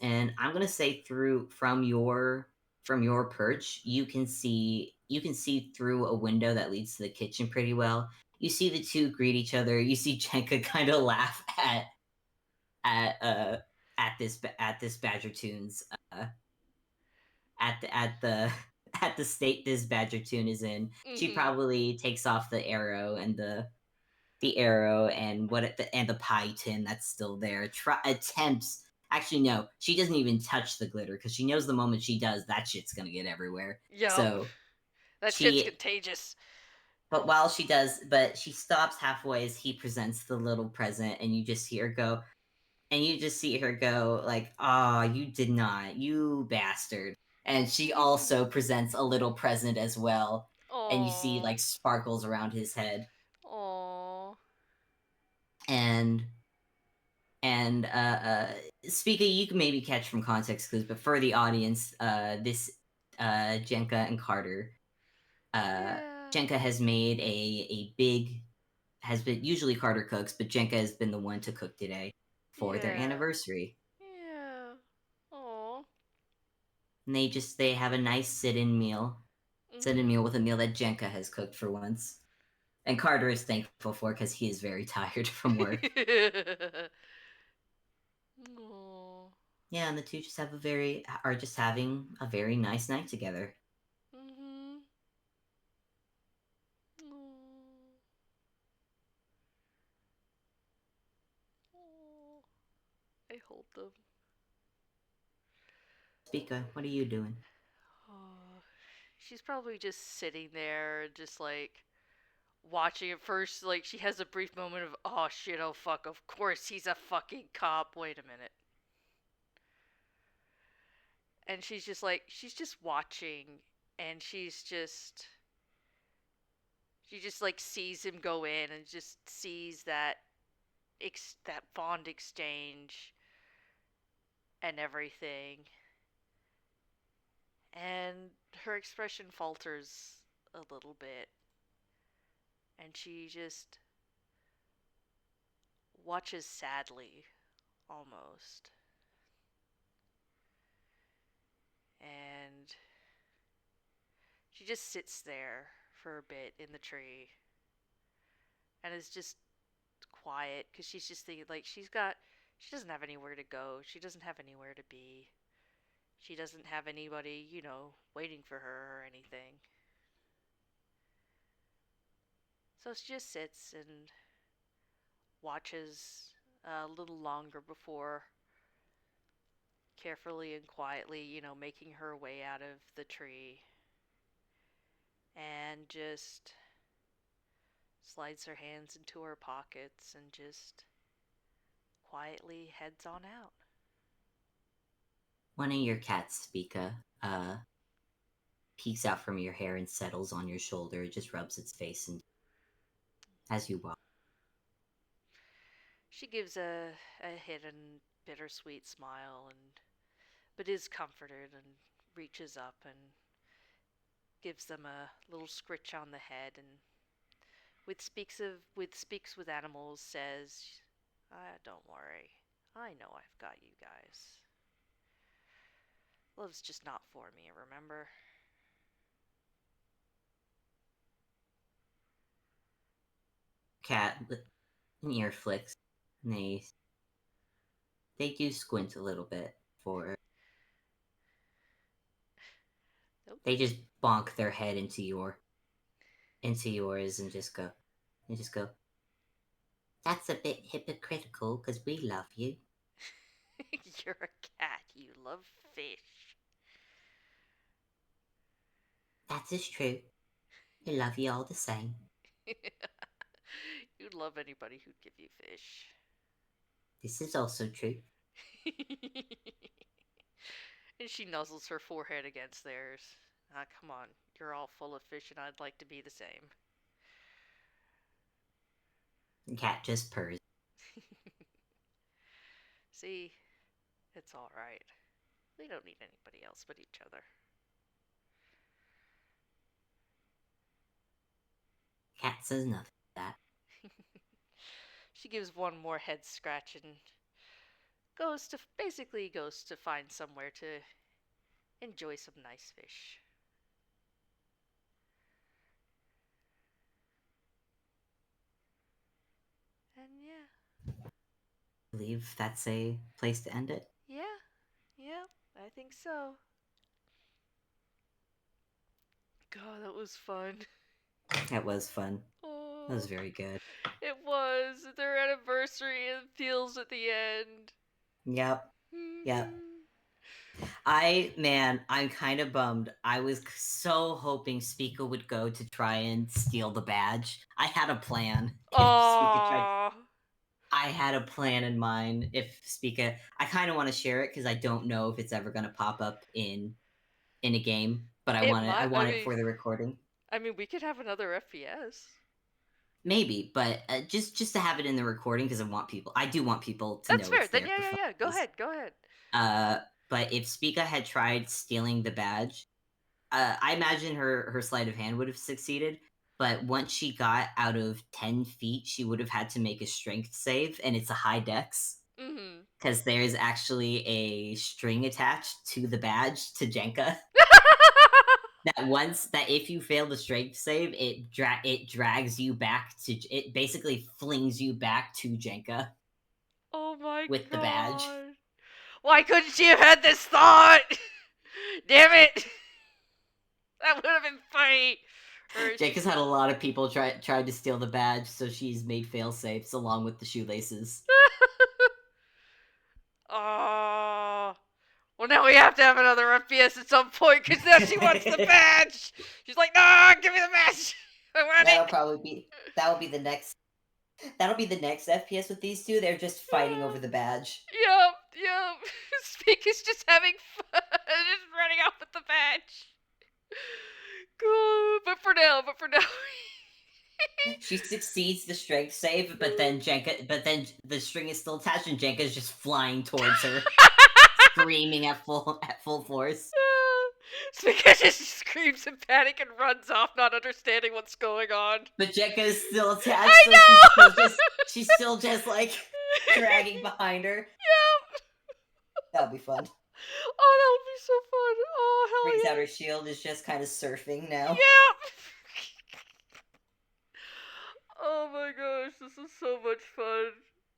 and I'm gonna say through from your perch, you can see through a window that leads to the kitchen pretty well. You see the two greet each other. You see Jenka kind of laugh at uh at this Badger Tunes at the at the state this Badger Tune is in. She Mhm. probably takes off the arrow and the arrow and and the pie tin that's still there. Attempts Actually, no, she doesn't even touch the glitter because she knows the moment she does, that shit's gonna get everywhere. Yup. So That shit's she, contagious. but while she does, but she stops halfway as he presents the little present, and you just see her go, and you just see her go like, "Ah, oh, you did not, you bastard!" And she also presents a little present as well, and you see Aww. like sparkles around his head, Aww. and Spica, you can maybe catch from context clues, but for the audience, this Jenka and Carter, uh, Yeah. Jenka has made a big has been usually Carter cooks, but Jenka has been the one to cook today for their Yeah. anniversary. Yeah. Aww. And they have a nice sit-in Mhm. meal with a meal that Jenka has cooked for once. And Carter is thankful for because he is very tired from work. Aww. Yeah, and the two just are just having a very nice night together. Mhm. Aww. Aww. I hold them. Spica, what are you doing? Oh. She's probably just sitting there, just like watching it first. Like she has a brief moment of, oh shit, oh fuck, of course he's a fucking cop. Wait a minute. And she's just watching, and she just like sees him go in and just sees that bond exchange and everything, and her expression falters a little bit, and she just watches sadly, almost. And she just sits there for a bit in the tree and is just quiet because she's just thinking, like, she doesn't have anywhere to go, she doesn't have anywhere to be, she doesn't have anybody, waiting for her or anything. So she just sits and watches a little longer before carefully and quietly, making her way out of the tree, and just slides her hands into her pockets and just quietly heads on out. One of your cats, Spica, peeks out from your hair and settles on your shoulder. It just rubs its face and as you walk. She gives a hidden bittersweet smile, and but is comforted and reaches up and gives them a little scritch on the head, and speaks with animals says, "Don't worry, I know I've got you guys. Love's just not for me, remember?" Cat, an ear flicks, and they do squint a little bit for. Nope. They just bonk their head into yours and just go. That's a bit hypocritical because we love you. You're a cat. You love fish. That is true. We love you all the same. You'd love anybody who'd give you fish. This is also true. And she nuzzles her forehead against theirs. Ah, come on. You're all full of fish, and I'd like to be the same. The cat just purrs. See, it's alright. We don't need anybody else but each other. Cat says nothing to that. She gives one more head scratch and goes to find somewhere to enjoy some nice fish. And yeah, I believe that's a place to end it. yeah, yeah, I think so. God, that was fun. That was fun. That was Oh, very good. it was their anniversary and feels at the end. Yep. Yep. I'm kind of bummed. I was so hoping Spica would go to try and steal the badge. I had a plan. If Spica tried, Oh, I had a plan in mind. If Spica, I kind of want to share it because I don't know if it's ever going to pop up in a game, but it I might. want it for the recording. We could have another FPS. Maybe, but just to have it in the recording because I do want people to That's know fair. it's Then there yeah, for yeah, yeah. Go funsies. ahead. Go ahead. Uh, but if Spica had tried stealing the badge, I imagine her sleight of hand would have succeeded. But once she got out of 10 feet, she would have had to make a strength save, and it's a high dex Mhm. because there's actually a string attached to the badge to Jenka. That if you fail the strength save, it drags you back to it basically flings you back to Jenka Oh my with the badge. god. Why couldn't she have had this thought? Damn it. That would have been funny. Or Jenka's had a lot of people tried to steal the badge, so she's made fail safes along with the shoelaces. Oh. Well, now we have to have another FPS at some point because now she wants the badge. She's like, nah, give me the badge. I want That'll it. probably be that'll be the next that'll be the next FPS with these two. They're just fighting over the badge. Yep, yep. Speak is just having fun, just running off with the badge. Cool, but for now. She succeeds the strength save, but then the string is still attached, and Jenka's just flying towards her, screaming at full force. Speaker just screams in panic and runs off, not understanding what's going on. But Jenka is still attached, I so know. she's still just like dragging behind her. Yep. That'll be fun. Oh, that would be so fun. Oh, Brings hell out yeah. her shield, is just kind of surfing now. Yep. Oh my gosh, this is so much fun.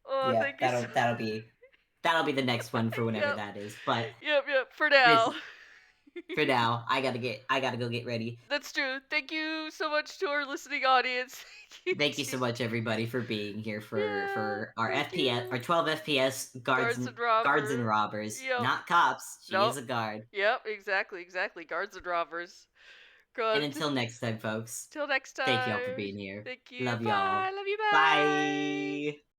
Oh, Yeah, thank you so. that'll be the next one for whenever Yep. that is. But Yep. For now. for now, I gotta go get ready. That's true. Thank you so much to our listening audience. Thank you so much, everybody, for being here Yeah, for our thank FPS, our you. 12 FPS Guards and guards and robbers. robbers, Yep. not cops. She Nope. is a guard. Yep, exactly. Guards and robbers. And God. until next time, folks, Till next thank y'all for time. being here. Thank you. Love Bye. y'all. Love you. Bye. Bye.